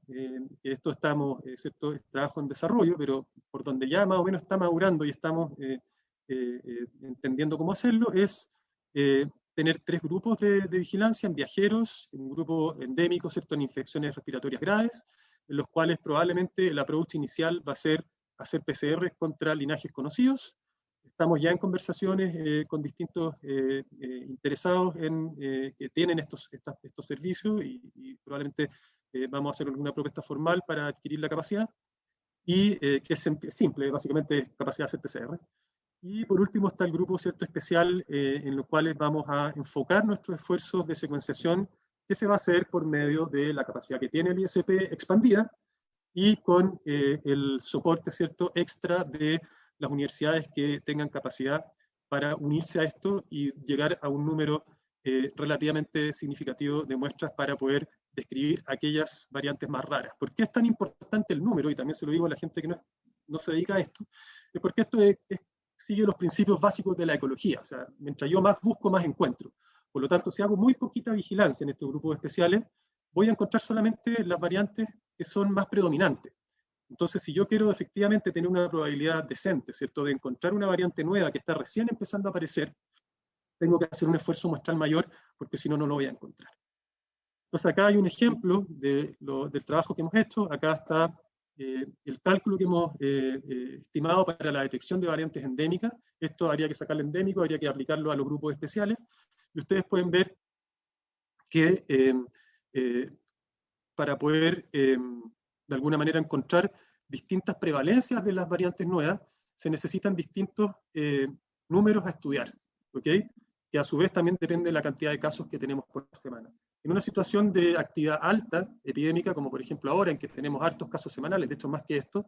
esto estamos, ¿cierto?, es trabajo en desarrollo, pero por donde ya más o menos está madurando y estamos entendiendo cómo hacerlo, es tener 3 grupos de vigilancia en viajeros, un grupo endémico, ¿cierto?, en infecciones respiratorias graves, en los cuales probablemente el approach inicial va a ser hacer PCR contra linajes conocidos. Estamos ya en conversaciones con distintos interesados que tienen estos servicios y probablemente vamos a hacer alguna propuesta formal para adquirir la capacidad, y que es simple, básicamente capacidad de hacer PCR. Y por último está el grupo, ¿cierto?, especial en los cuales vamos a enfocar nuestros esfuerzos de secuenciación, que se va a hacer por medio de la capacidad que tiene el ISP expandida y con el soporte, ¿cierto?, extra de las universidades que tengan capacidad para unirse a esto y llegar a un número relativamente significativo de muestras para poder describir aquellas variantes más raras. ¿Por qué es tan importante el número? Y también se lo digo a la gente que no se dedica a esto, es porque esto sigue los principios básicos de la ecología. O sea, mientras yo más busco, más encuentro. Por lo tanto, si hago muy poquita vigilancia en estos grupos especiales, voy a encontrar solamente las variantes que son más predominantes. Entonces, si yo quiero efectivamente tener una probabilidad decente, ¿cierto?, de encontrar una variante nueva que está recién empezando a aparecer, tengo que hacer un esfuerzo muestral mayor, porque si no, no lo voy a encontrar. Entonces, acá hay un ejemplo del trabajo que hemos hecho. Acá está el cálculo que hemos estimado para la detección de variantes endémicas. Esto habría que sacarlo endémico, habría que aplicarlo a los grupos especiales. Y ustedes pueden ver que para poder de alguna manera encontrar distintas prevalencias de las variantes nuevas, se necesitan distintos números a estudiar, ¿ok? Que a su vez también depende de la cantidad de casos que tenemos por semana. En una situación de actividad alta, epidémica, como por ejemplo ahora, en que tenemos hartos casos semanales, de hecho más que esto,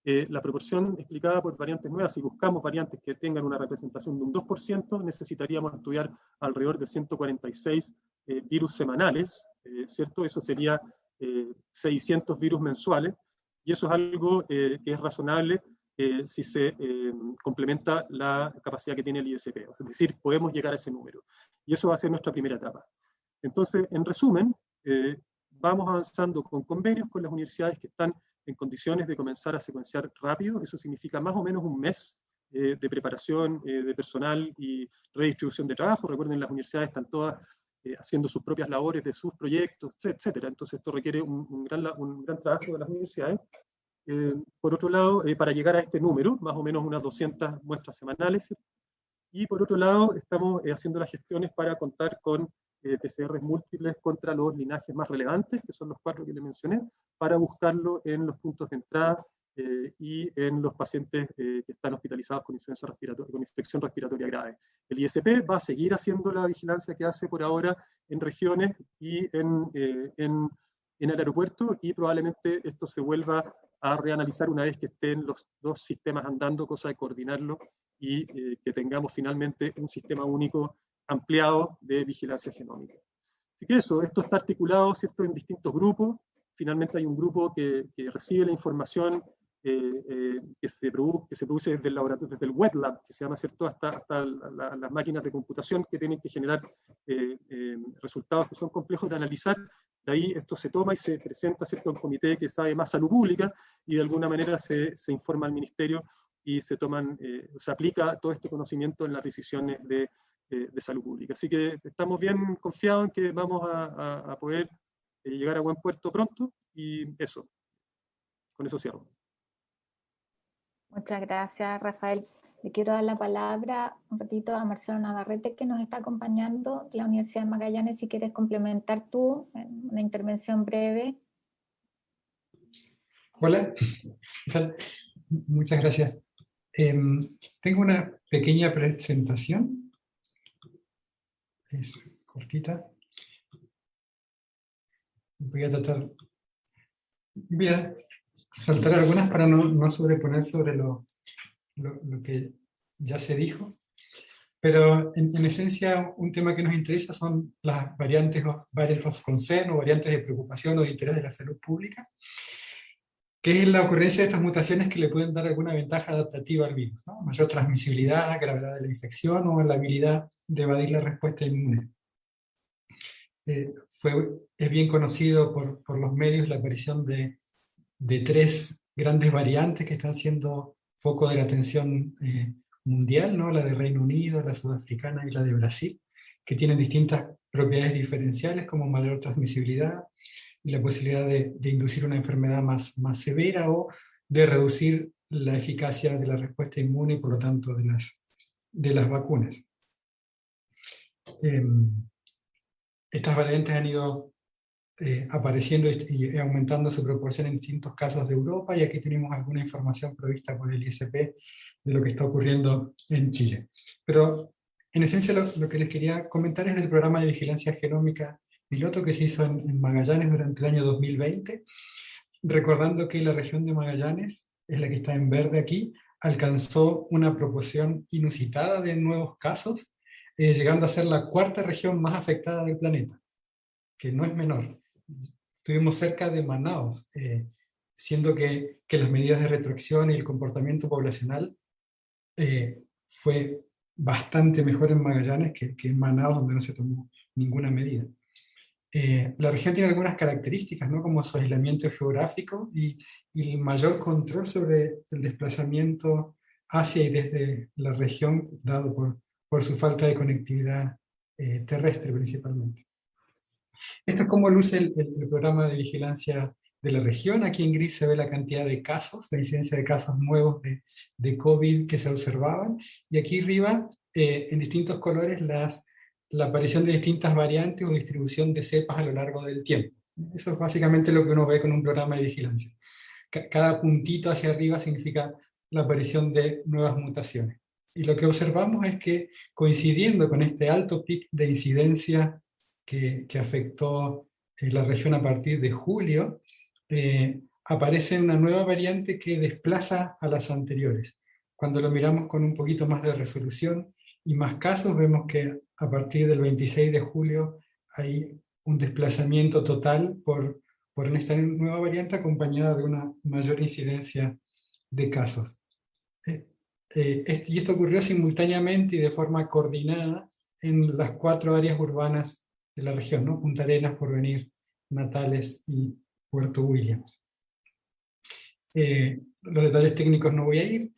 la proporción explicada por variantes nuevas, si buscamos variantes que tengan una representación de un 2%, necesitaríamos estudiar alrededor de 146 virus semanales, ¿cierto? Eso sería 600 virus mensuales, y eso es algo que es razonable si se complementa la capacidad que tiene el ISP. Es decir, podemos llegar a ese número. Y eso va a ser nuestra primera etapa. Entonces, en resumen, vamos avanzando con convenios con las universidades que están en condiciones de comenzar a secuenciar rápido. Eso significa más o menos un mes de preparación de personal y redistribución de trabajo. Recuerden, las universidades están todas haciendo sus propias labores de sus proyectos, etcétera. Entonces esto requiere un gran trabajo de las universidades. Por otro lado, para llegar a este número, más o menos unas 200 muestras semanales. Y por otro lado, estamos haciendo las gestiones para contar con PCRs múltiples contra los linajes más relevantes, que son los 4 que le mencioné, para buscarlo en los puntos de entrada y en los pacientes que están hospitalizados con infección respiratoria grave. El ISP va a seguir haciendo la vigilancia que hace por ahora en regiones y en el aeropuerto, y probablemente esto se vuelva a reanalizar una vez que estén los 2 sistemas andando, cosa de coordinarlo y que tengamos finalmente un sistema único ampliado de vigilancia genómica. Así que esto está articulado, ¿cierto?, en distintos grupos. Finalmente hay un grupo que recibe la información que se produce desde el laboratorio, desde el wet lab, que se llama, ¿cierto?, hasta las máquinas de computación que tienen que generar resultados que son complejos de analizar. De ahí esto se toma y se presenta, ¿cierto?, a un comité que sabe más salud pública, y de alguna manera se informa al ministerio y se aplica todo este conocimiento en las decisiones de salud pública. Así que estamos bien confiados en que vamos a poder llegar a buen puerto pronto, y eso. Con eso cierro. Muchas gracias, Rafael. Le quiero dar la palabra un ratito a Marcelo Navarrete, que nos está acompañando de la Universidad de Magallanes. Si quieres complementar tú una intervención breve Hola, ¿qué tal? Muchas gracias. Tengo una pequeña presentación, es cortita. Voy a saltar algunas para no sobreponer sobre lo que ya se dijo. Pero en esencia, un tema que nos interesa son las variantes of concern o variantes de preocupación o de interés de la salud pública, que es la ocurrencia de estas mutaciones que le pueden dar alguna ventaja adaptativa al virus, ¿no? Mayor transmisibilidad, gravedad de la infección o la habilidad de evadir la respuesta inmune. Es bien conocido por los medios la aparición de 3 grandes variantes que están siendo foco de la atención mundial, ¿no? La de Reino Unido, la sudafricana y la de Brasil, que tienen distintas propiedades diferenciales como mayor transmisibilidad y la posibilidad de inducir una enfermedad más severa o de reducir la eficacia de la respuesta inmune y por lo tanto de las vacunas. Estas variantes han ido apareciendo y aumentando su proporción en distintos casos de Europa, y aquí tenemos alguna información provista por el ISP de lo que está ocurriendo en Chile. Pero en esencia lo que les quería comentar es del programa de vigilancia genómica piloto que se hizo en Magallanes durante el año 2020, recordando que la región de Magallanes, es la que está en verde aquí, alcanzó una proporción inusitada de nuevos casos, llegando a ser la 4ª región más afectada del planeta, que no es menor. Estuvimos cerca de Manaos, siendo que las medidas de retroacción y el comportamiento poblacional fue bastante mejor en Magallanes que en Manaos, donde no se tomó ninguna medida. La región tiene algunas características, ¿no? Como su aislamiento geográfico y el mayor control sobre el desplazamiento hacia y desde la región, dado por su falta de conectividad terrestre principalmente. Esto es cómo luce el programa de vigilancia de la región. Aquí en gris se ve la cantidad de casos, la incidencia de casos nuevos de COVID que se observaban, y aquí arriba, en distintos colores, la aparición de distintas variantes o distribución de cepas a lo largo del tiempo. Eso es básicamente lo que uno ve con un programa de vigilancia. Cada puntito hacia arriba significa la aparición de nuevas mutaciones. Y lo que observamos es que, coincidiendo con este alto pic de incidencia que afectó la región a partir de julio, aparece una nueva variante que desplaza a las anteriores. Cuando lo miramos con un poquito más de resolución y más casos, vemos que a partir del 26 de julio hay un desplazamiento total por esta nueva variante acompañada de una mayor incidencia de casos. Y esto ocurrió simultáneamente y de forma coordinada en las 4 áreas urbanas de la región, ¿no? Punta Arenas, Porvenir, Natales y Puerto Williams. Los detalles técnicos no voy a ir.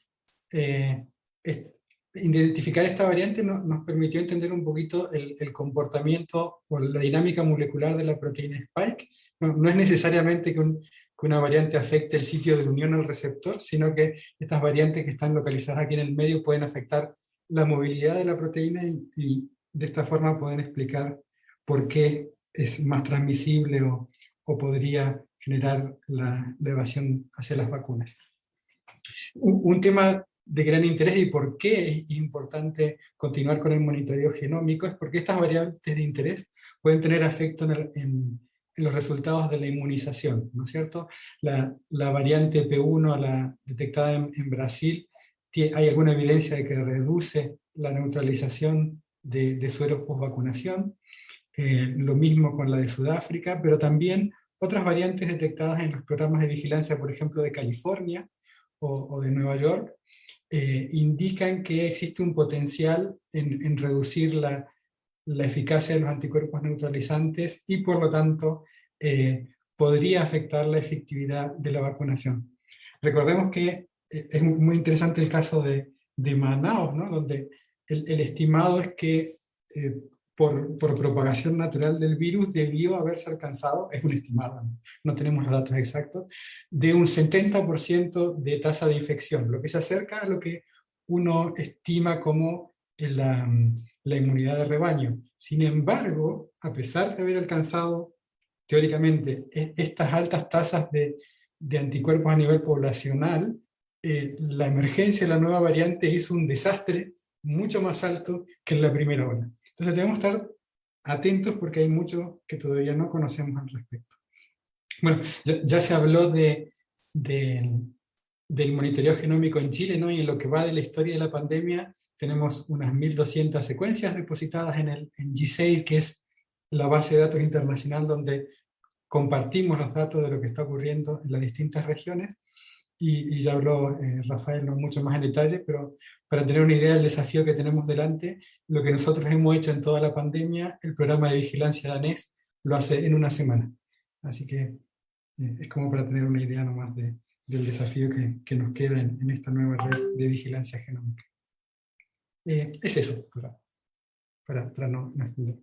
Identificar esta variante nos permitió entender un poquito el comportamiento o la dinámica molecular de la proteína Spike. No es necesariamente que una variante afecte el sitio de unión al receptor, sino que estas variantes que están localizadas aquí en el medio pueden afectar la movilidad de la proteína y de esta forma pueden explicar por qué es más transmisible o podría generar la evasión hacia las vacunas. Un tema de gran interés y por qué es importante continuar con el monitoreo genómico es porque estas variantes de interés pueden tener efecto en los resultados de la inmunización, ¿no es cierto? La variante P1, la detectada en Brasil, hay alguna evidencia de que reduce la neutralización de sueros post-vacunación. Lo mismo con la de Sudáfrica, pero también otras variantes detectadas en los programas de vigilancia, por ejemplo, de California o de Nueva York, indican que existe un potencial en reducir la eficacia de los anticuerpos neutralizantes y por lo tanto podría afectar la efectividad de la vacunación. Recordemos que es muy interesante el caso de Manaos, ¿no? Donde el estimado es que por propagación natural del virus debió haberse alcanzado, es un estimado, no tenemos los datos exactos, de un 70% de tasa de infección, lo que se acerca a lo que uno estima como la inmunidad de rebaño. Sin embargo, a pesar de haber alcanzado teóricamente estas altas tasas de de anticuerpos a nivel poblacional, la emergencia de la nueva variante hizo un desastre mucho más alto que en la primera ola. Entonces debemos estar atentos porque hay mucho que todavía no conocemos al respecto. Bueno, ya se habló del monitoreo genómico en Chile, ¿no? Y en lo que va de la historia de la pandemia, tenemos unas 1.200 secuencias depositadas en GSAID, que es la base de datos internacional donde compartimos los datos de lo que está ocurriendo en las distintas regiones, y ya habló Rafael no mucho más en detalle, pero para tener una idea del desafío que tenemos delante, lo que nosotros hemos hecho en toda la pandemia, el programa de vigilancia danés lo hace en una semana. Así que es como para tener una idea nomás del desafío que nos queda en esta nueva red de vigilancia genómica. Es eso, para no extender.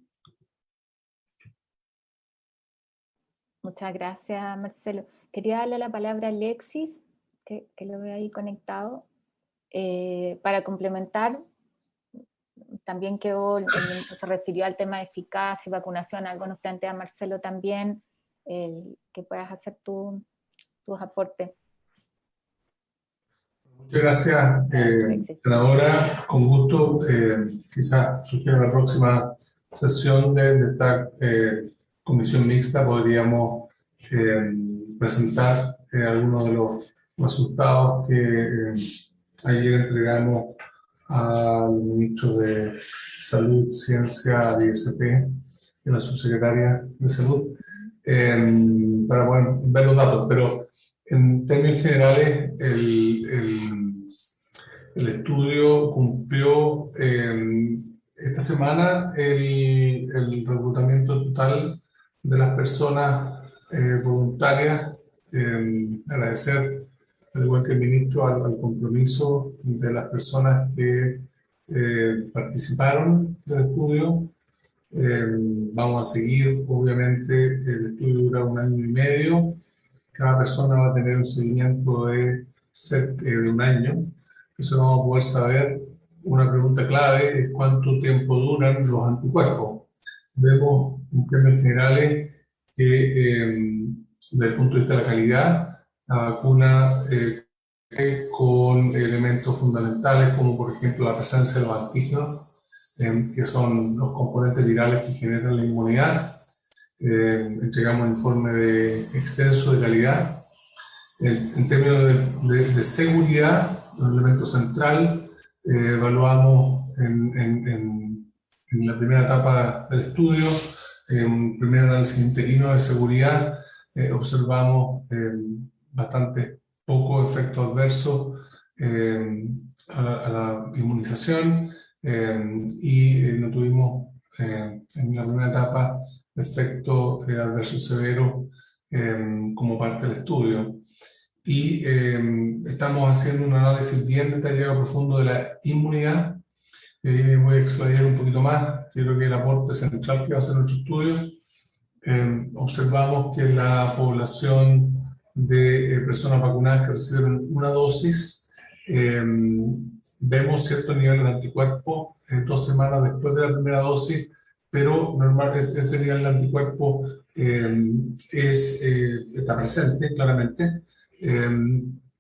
Muchas gracias, Marcelo. Quería darle la palabra a Alexis, que lo veo ahí conectado, para complementar. También se refirió al tema de eficacia y vacunación, algo nos plantea Marcelo también, que puedas hacer tus aportes. Muchas gracias, senadora. Con gusto, quizás sugiero la próxima sesión de esta comisión mixta podríamos presentar algunos de los resultados que ayer entregamos al ministro de Salud, Ciencia y ISP y a la subsecretaria de Salud para poder ver los datos, pero en términos generales el estudio cumplió esta semana el reclutamiento total de las personas voluntarias. Agradecer, al igual que el ministro, al compromiso de las personas que participaron del estudio. Vamos a seguir, obviamente, el estudio dura 1 año y medio. Cada persona va a tener un seguimiento de cerca de 1 año. Eso vamos a poder saber. Una pregunta clave es cuánto tiempo duran los anticuerpos. Vemos en términos generales que desde el punto de vista de la calidad, la vacuna con elementos fundamentales como por ejemplo la presencia de los antígenos, que son los componentes virales que generan la inmunidad. Entregamos un informe extenso de calidad. En términos de seguridad, un elemento central, evaluamos en la primera etapa del estudio, en un primer análisis interino de seguridad, observamos bastante poco efecto adverso a la inmunización y no tuvimos en la primera etapa efecto adverso severo como parte del estudio. Y estamos haciendo un análisis bien detallado, profundo de la inmunidad. Voy a explayar un poquito más. Creo que el aporte central que va a ser nuestro estudio. Observamos que la población de personas vacunadas que recibieron una dosis, vemos cierto nivel de anticuerpos 2 semanas después de la primera dosis, pero normal, ese nivel de anticuerpos está presente claramente,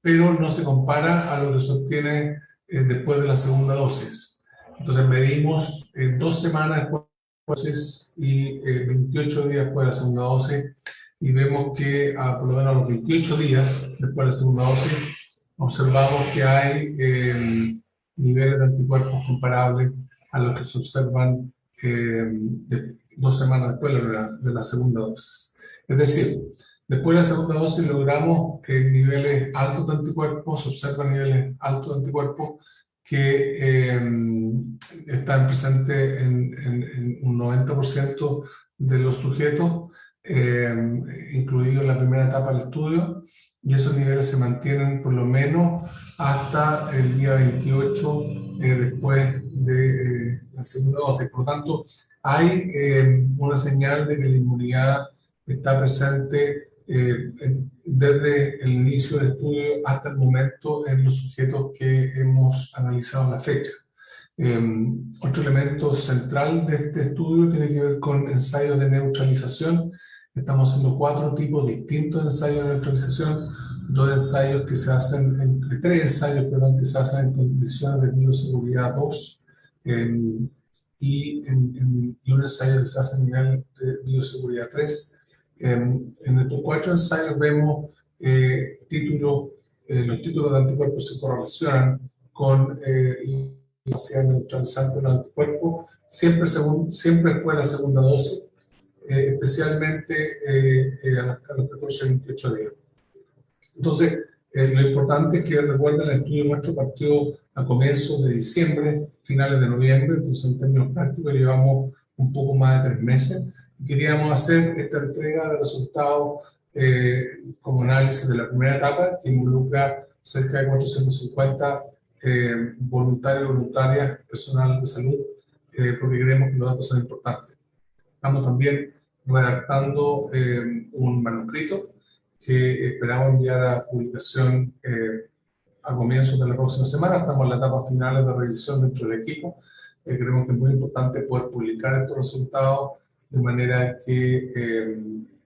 pero no se compara a lo que se obtiene después de la segunda dosis. Entonces medimos 2 semanas después de la dosis y 28 días después de la segunda dosis, y vemos que por lo menos a los 28 días después de la segunda dosis observamos que hay niveles de anticuerpos comparables a los que se observan 2 semanas después de la segunda dosis. Es decir, después de la segunda dosis logramos niveles altos de anticuerpos, se observan niveles altos de anticuerpos que están presentes en un 90% de los sujetos, incluido en la primera etapa del estudio, y esos niveles se mantienen por lo menos hasta el día 28 después de la segunda dosis. Por lo tanto, hay una señal de que la inmunidad está presente desde el inicio del estudio hasta el momento en los sujetos que hemos analizado a la fecha. Otro elemento central de este estudio tiene que ver con ensayos de neutralización. Estamos haciendo 4 tipos distintos de ensayos de neutralización. tres ensayos, perdón, que se hacen en condiciones de bioseguridad 2 y un ensayo que se hace a nivel de bioseguridad 3. En estos 4 ensayos vemos los títulos de anticuerpos se correlacionan con la capacidad neutralizante de los anticuerpos, siempre después de la segunda dosis, especialmente a los 14 a 28 días. Entonces, lo importante es que recuerden, el estudio nuestro partió a comienzos de diciembre, finales de noviembre, entonces en términos prácticos llevamos un poco más de 3 meses. Y queríamos hacer esta entrega de resultados como análisis de la primera etapa, que involucra cerca de 450 voluntarios y voluntarias, personal de salud, porque creemos que los datos son importantes. Estamos también redactando un manuscrito que esperamos enviar a publicación a comienzos de la próxima semana. Estamos en la etapa final de revisión dentro del equipo. Creemos que es muy importante poder publicar estos resultados de manera que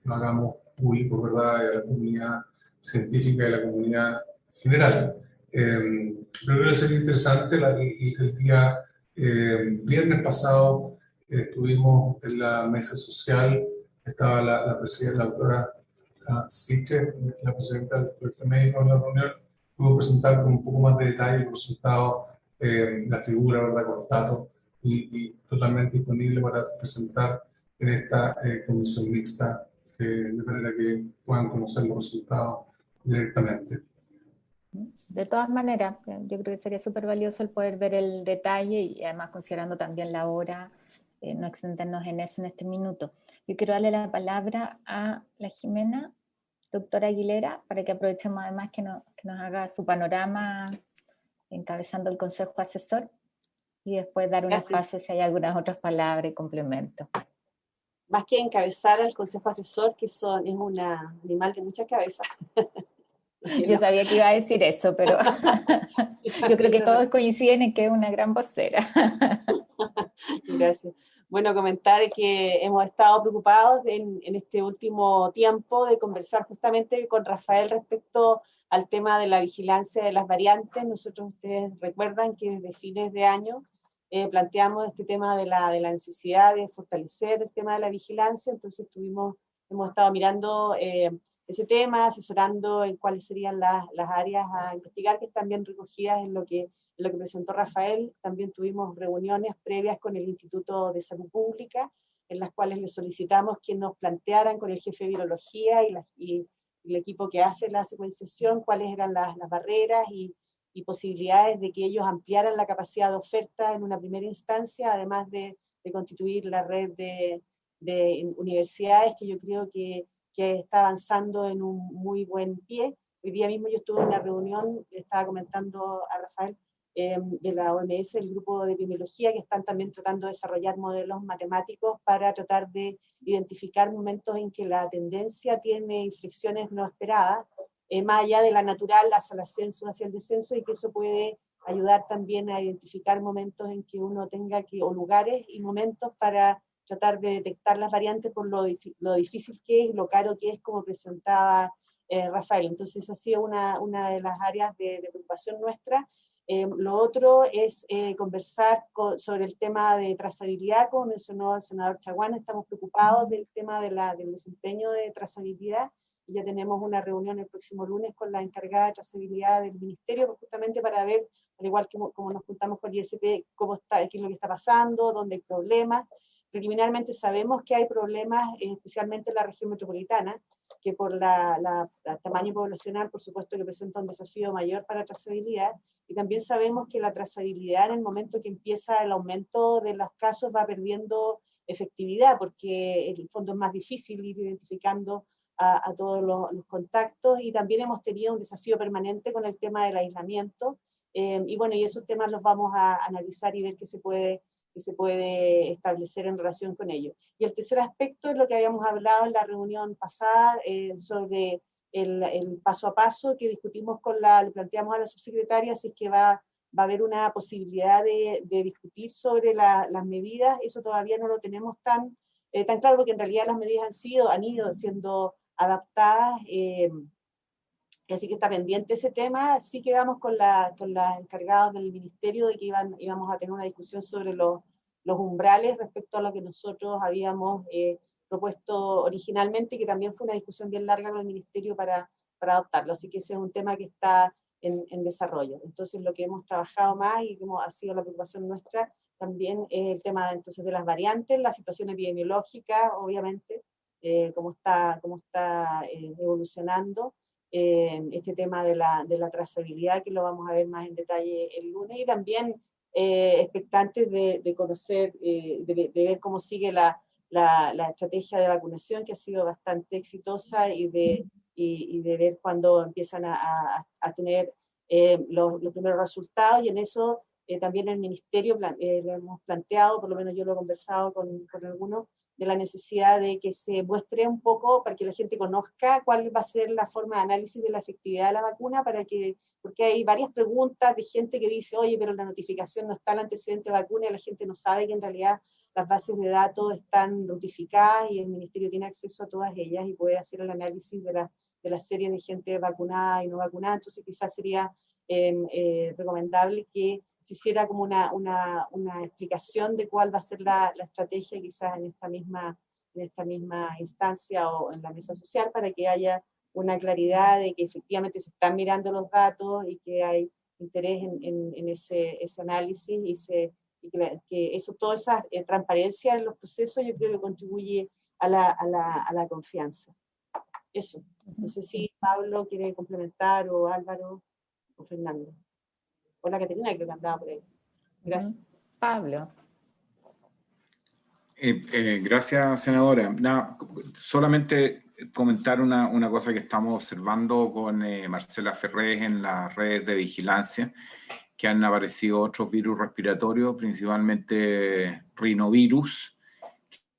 lo hagamos público, ¿verdad?, de la comunidad científica y la comunidad general. Pero creo que sería interesante, el día viernes pasado estuvimos en la mesa social, estaba la presidenta, la doctora Siche, la presidenta del Colegio Médico en la reunión, pudo presentar con un poco más de detalle el resultado, la figura, ¿verdad?, con los datos, y totalmente disponible para presentar en esta comisión mixta, de manera que puedan conocer los resultados directamente. De todas maneras, yo creo que sería súper valioso el poder ver el detalle y además considerando también la hora, no extendernos en eso en este minuto. Yo quiero darle la palabra a la Jimena, doctora Aguilera, para que aprovechemos además que nos haga su panorama encabezando el Consejo Asesor y después dar un espacio si hay algunas otras palabras y complementos. Más que encabezar al Consejo Asesor, que es un animal de muchas cabezas. Yo sabía que iba a decir eso, pero yo creo que todos coinciden en que es una gran vocera. Gracias. Bueno, comentar que hemos estado preocupados en este último tiempo de conversar justamente con Rafael respecto al tema de la vigilancia de las variantes. Nosotros, ustedes recuerdan que desde fines de año planteamos este tema de la necesidad de fortalecer el tema de la vigilancia, entonces hemos estado mirando ese tema, asesorando en cuáles serían las áreas a investigar, que están bien recogidas en lo que presentó Rafael. También tuvimos reuniones previas con el Instituto de Salud Pública, en las cuales le solicitamos que nos plantearan con el jefe de virología y el equipo que hace la secuenciación cuáles eran las barreras y posibilidades de que ellos ampliaran la capacidad de oferta en una primera instancia, además de constituir la red de universidades, que yo creo que está avanzando en un muy buen pie. Hoy día mismo yo estuve en una reunión, le estaba comentando a Rafael, de la OMS, el grupo de epidemiología, que están también tratando de desarrollar modelos matemáticos para tratar de identificar momentos en que la tendencia tiene inflexiones no esperadas, más allá de la natural hacia el ascenso, hacia el descenso, y que eso puede ayudar también a identificar momentos en que uno tenga o lugares y momentos para tratar de detectar las variantes por lo difícil que es, lo caro que es, como presentaba Rafael. Entonces, ha sido una de las áreas de preocupación nuestra. Lo otro es conversar sobre el tema de trazabilidad, como mencionó el senador Chaguán. Estamos preocupados del tema del desempeño de trazabilidad, y ya tenemos una reunión el próximo lunes con la encargada de trazabilidad del ministerio, justamente para ver, al igual que como nos juntamos con el ISP, qué es lo que está pasando, dónde hay problemas. Preliminarmente sabemos que hay problemas, especialmente en la región metropolitana, que por el tamaño poblacional, por supuesto, que presenta un desafío mayor para la trazabilidad, y también sabemos que la trazabilidad, en el momento que empieza el aumento de los casos, va perdiendo efectividad, porque en el fondo es más difícil ir identificando a todos los contactos, y también hemos tenido un desafío permanente con el tema del aislamiento, y bueno, y esos temas los vamos a analizar y ver qué se puede establecer en relación con ello. Y el tercer aspecto es lo que habíamos hablado en la reunión pasada, sobre el paso a paso que discutimos le planteamos a la subsecretaria, si es que va a haber una posibilidad de discutir sobre las medidas. Eso todavía no lo tenemos tan claro, porque en realidad las medidas han ido siendo adaptadas Así que está pendiente ese tema. Sí quedamos con las encargadas del ministerio de que íbamos a tener una discusión sobre los umbrales respecto a lo que nosotros habíamos propuesto originalmente, que también fue una discusión bien larga con el ministerio para adoptarlo. Así que ese es un tema que está en desarrollo. Entonces, lo que hemos trabajado más y que ha sido la preocupación nuestra también es el tema entonces de las variantes, la situación epidemiológica, obviamente, cómo está evolucionando, este tema de la trazabilidad, que lo vamos a ver más en detalle el lunes, y también expectantes de conocer, de ver cómo sigue la estrategia de vacunación, que ha sido bastante exitosa, y de ver cuándo empiezan a tener los primeros resultados, y en eso también el ministerio lo hemos planteado, por lo menos yo lo he conversado con algunos, de la necesidad de que se muestre un poco para que la gente conozca cuál va a ser la forma de análisis de la efectividad de la vacuna, porque hay varias preguntas de gente que dice, oye, pero la notificación no está el antecedente de vacuna, y la gente no sabe que en realidad las bases de datos están notificadas y el ministerio tiene acceso a todas ellas y puede hacer el análisis de las series de gente vacunada y no vacunada. Entonces quizás sería recomendable que se hiciera como una explicación de cuál va a ser la estrategia, quizás en esta misma instancia o en la mesa social, para que haya una claridad de que efectivamente se están mirando los datos y que hay interés en ese análisis, y que eso, toda esa transparencia en los procesos, yo creo que contribuye a la confianza. Eso. No sé si Pablo quiere complementar, o Álvaro, o Fernando. O la Caterina, que andaba por ahí. Gracias. Pablo. Gracias, senadora. Solamente comentar una cosa que estamos observando con Marcela Ferrés en las redes de vigilancia, que han aparecido otros virus respiratorios, principalmente rinovirus,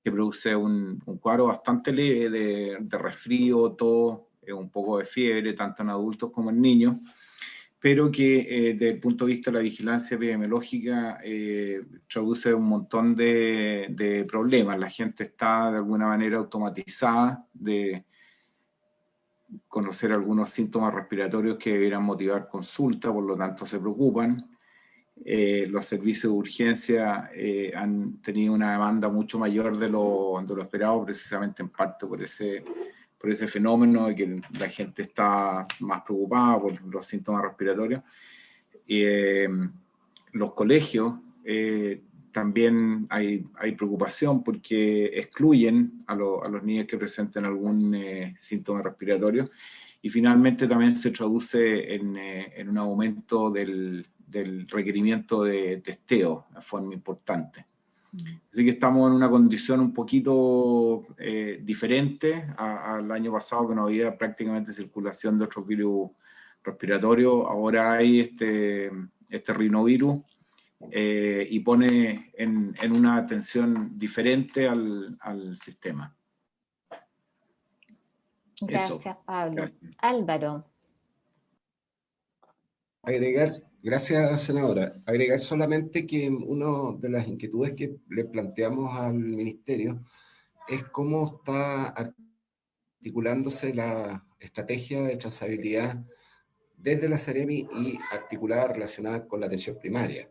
que produce un cuadro bastante leve de resfrío, tos, un poco de fiebre, tanto en adultos como en niños, pero que desde el punto de vista de la vigilancia epidemiológica traduce un montón de problemas. La gente está de alguna manera automatizada de conocer algunos síntomas respiratorios que debieran motivar consulta, por lo tanto se preocupan. Los servicios de urgencia han tenido una demanda mucho mayor de lo esperado, precisamente en parte por ese fenómeno de que la gente está más preocupada por los síntomas respiratorios. Los colegios también hay preocupación porque excluyen a los niños que presenten algún síntoma respiratorio, y finalmente también se traduce en un aumento del requerimiento de testeo de forma importante. Así que estamos en una condición un poquito diferente al año pasado, que no había prácticamente circulación de otros virus respiratorios. Ahora hay este rinovirus y pone en una atención diferente al sistema. Gracias, Eso. Pablo. Gracias. Álvaro. Gracias, senadora. Agregar solamente que una de las inquietudes que le planteamos al ministerio es cómo está articulándose la estrategia de trazabilidad desde la Seremi y articulada relacionada con la atención primaria.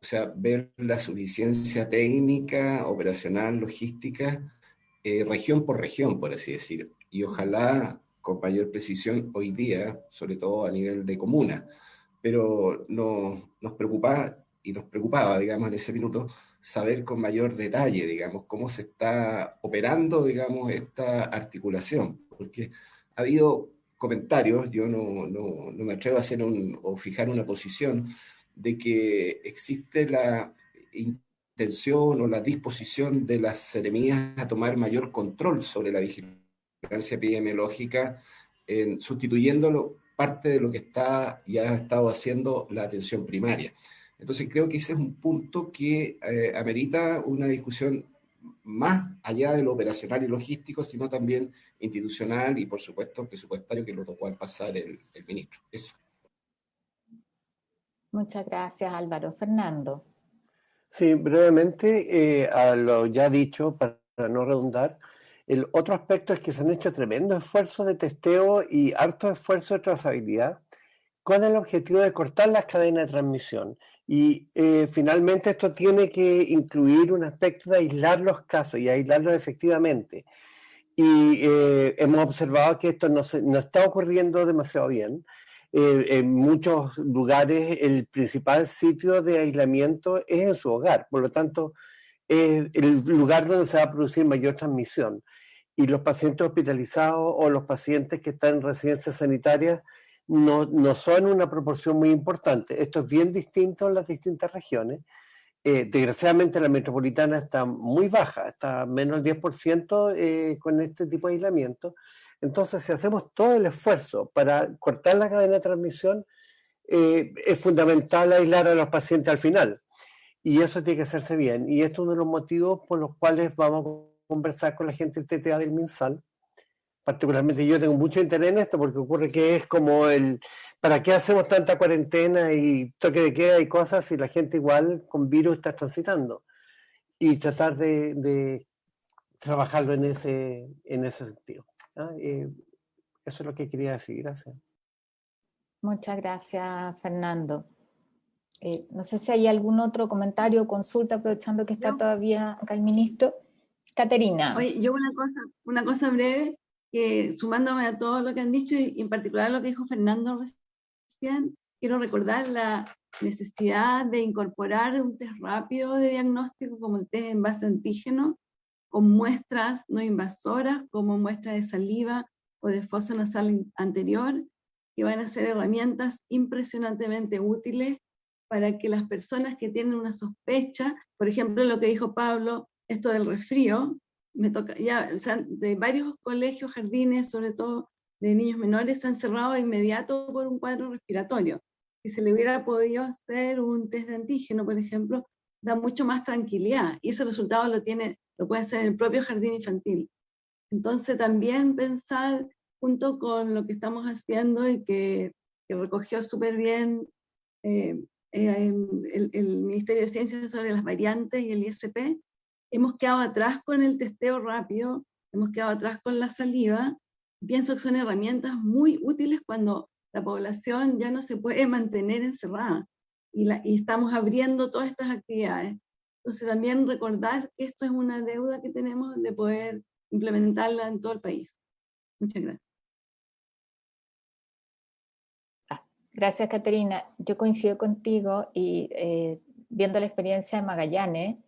O sea, ver la suficiencia técnica, operacional, logística, región por región, por así decir. Y ojalá con mayor precisión hoy día, sobre todo a nivel de comuna. Pero nos preocupaba, digamos, en ese minuto, saber con mayor detalle, digamos, cómo se está operando, digamos, esta articulación. Porque ha habido comentarios, yo no me atrevo a hacer o fijar una posición, de que existe la intención o la disposición de las seremías a tomar mayor control sobre la vigilancia epidemiológica, sustituyéndolo parte de lo que ya ha estado haciendo la atención primaria. Entonces creo que ese es un punto que amerita una discusión más allá de lo operacional y logístico, sino también institucional y, por supuesto, presupuestario, que lo tocó al pasar el ministro. Eso. Muchas gracias, Álvaro. Fernando. Sí, brevemente, a lo ya dicho, para no redundar, El otro aspecto es que se han hecho tremendos esfuerzos de testeo y hartos esfuerzos de trazabilidad con el objetivo de cortar las cadenas de transmisión. Y finalmente esto tiene que incluir un aspecto de aislar los casos y aislarlos efectivamente. Y hemos observado que esto no está ocurriendo demasiado bien. En muchos lugares el principal sitio de aislamiento es en su hogar, por lo tanto es el lugar donde se va a producir mayor transmisión. Y los pacientes hospitalizados o los pacientes que están en residencias sanitarias no son una proporción muy importante. Esto es bien distinto en las distintas regiones. Desgraciadamente la metropolitana está muy baja, está menos del 10% con este tipo de aislamiento. Entonces, si hacemos todo el esfuerzo para cortar la cadena de transmisión, es fundamental aislar a los pacientes al final. Y eso tiene que hacerse bien. Y esto es uno de los motivos por los cuales vamos a conversar con la gente del TTA del MinSal. Particularmente yo tengo mucho interés en esto porque ocurre que es como ¿para qué hacemos tanta cuarentena y toque de queda y cosas si la gente igual con virus está transitando? Y tratar de trabajarlo en ese sentido. ¿Ah? Eso es lo que quería decir. Gracias. Muchas gracias, Fernando. No sé si hay algún otro comentario o consulta, aprovechando que está todavía acá el ministro. Caterina. Oye, yo una cosa breve, que sumándome a todo lo que han dicho y en particular lo que dijo Fernando recién, quiero recordar la necesidad de incorporar un test rápido de diagnóstico como el test en base antígeno, con muestras no invasoras como muestras de saliva o de fosa nasal anterior, que van a ser herramientas impresionantemente útiles para que las personas que tienen una sospecha, por ejemplo lo que dijo Pablo, esto del resfrío, me toca, ya, o sea, de varios colegios, jardines, sobre todo de niños menores, se han cerrado de inmediato por un cuadro respiratorio. Si se le hubiera podido hacer un test de antígeno, por ejemplo, da mucho más tranquilidad, y ese resultado lo puede hacer en el propio jardín infantil. Entonces también pensar, junto con lo que estamos haciendo y que recogió súper bien el Ministerio de Ciencias sobre las variantes y el ISP, hemos quedado atrás con el testeo rápido, hemos quedado atrás con la saliva. Pienso que son herramientas muy útiles cuando la población ya no se puede mantener encerrada y estamos abriendo todas estas actividades. Entonces también recordar que esto es una deuda que tenemos de poder implementarla en todo el país. Muchas gracias. Gracias, Caterina. Yo coincido contigo y viendo la experiencia de Magallanes,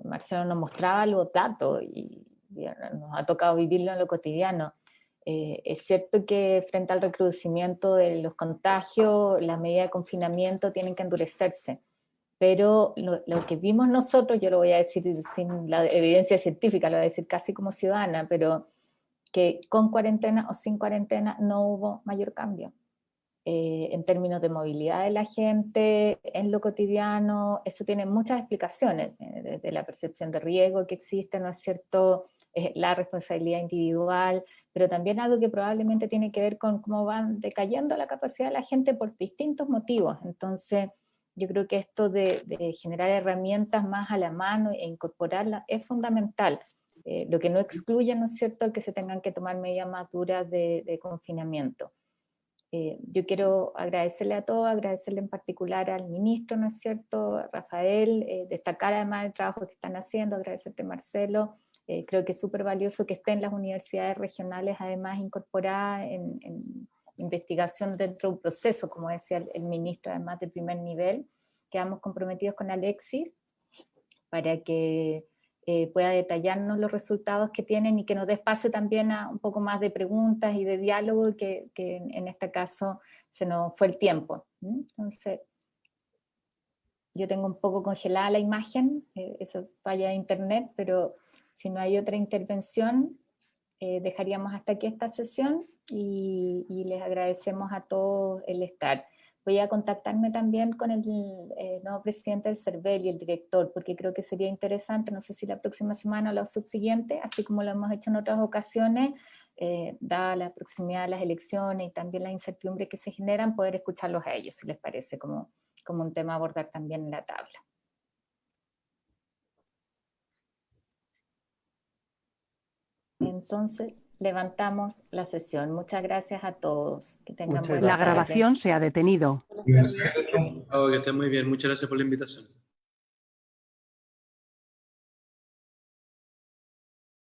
Marcelo nos mostraba los datos y nos ha tocado vivirlo en lo cotidiano. Es cierto que frente al recrudecimiento de los contagios, las medidas de confinamiento tienen que endurecerse, pero lo que vimos nosotros, yo lo voy a decir sin la evidencia científica, lo voy a decir casi como ciudadana, pero que con cuarentena o sin cuarentena no hubo mayor cambio. En términos de movilidad de la gente, en lo cotidiano, eso tiene muchas explicaciones, desde la percepción de riesgo que existe, ¿no es cierto?, la responsabilidad individual, pero también algo que probablemente tiene que ver con cómo van decayendo la capacidad de la gente por distintos motivos. Entonces, yo creo que esto de generar herramientas más a la mano e incorporarlas es fundamental. Lo que no excluye, ¿no es cierto?, el que se tengan que tomar medidas más duras de confinamiento. Yo quiero agradecerle a todos, agradecerle en particular al ministro, ¿no es cierto?, Rafael, destacar además el trabajo que están haciendo, agradecerte, Marcelo. Creo que es súper valioso que estén las universidades regionales además incorporadas en investigación dentro de un proceso, como decía el ministro, además de primer nivel. Quedamos comprometidos con Alexis para que pueda detallarnos los resultados que tienen y que nos dé espacio también a un poco más de preguntas y de diálogo, que en este caso se nos fue el tiempo. Entonces, yo tengo un poco congelada la imagen, eso falla de internet, pero si no hay otra intervención, dejaríamos hasta aquí esta sesión y les agradecemos a todos el estar. Voy a contactarme también con el nuevo presidente del CERVEL y el director, porque creo que sería interesante, no sé si la próxima semana o la subsiguiente, así como lo hemos hecho en otras ocasiones, dada la proximidad de las elecciones y también la incertidumbre que se generan, poder escucharlos a ellos, si les parece, como un tema a abordar también en la tabla. Entonces, levantamos la sesión. Muchas gracias a todos. Que tengan buena La grabación se ha detenido. Que estén muy bien. Muchas gracias por la invitación.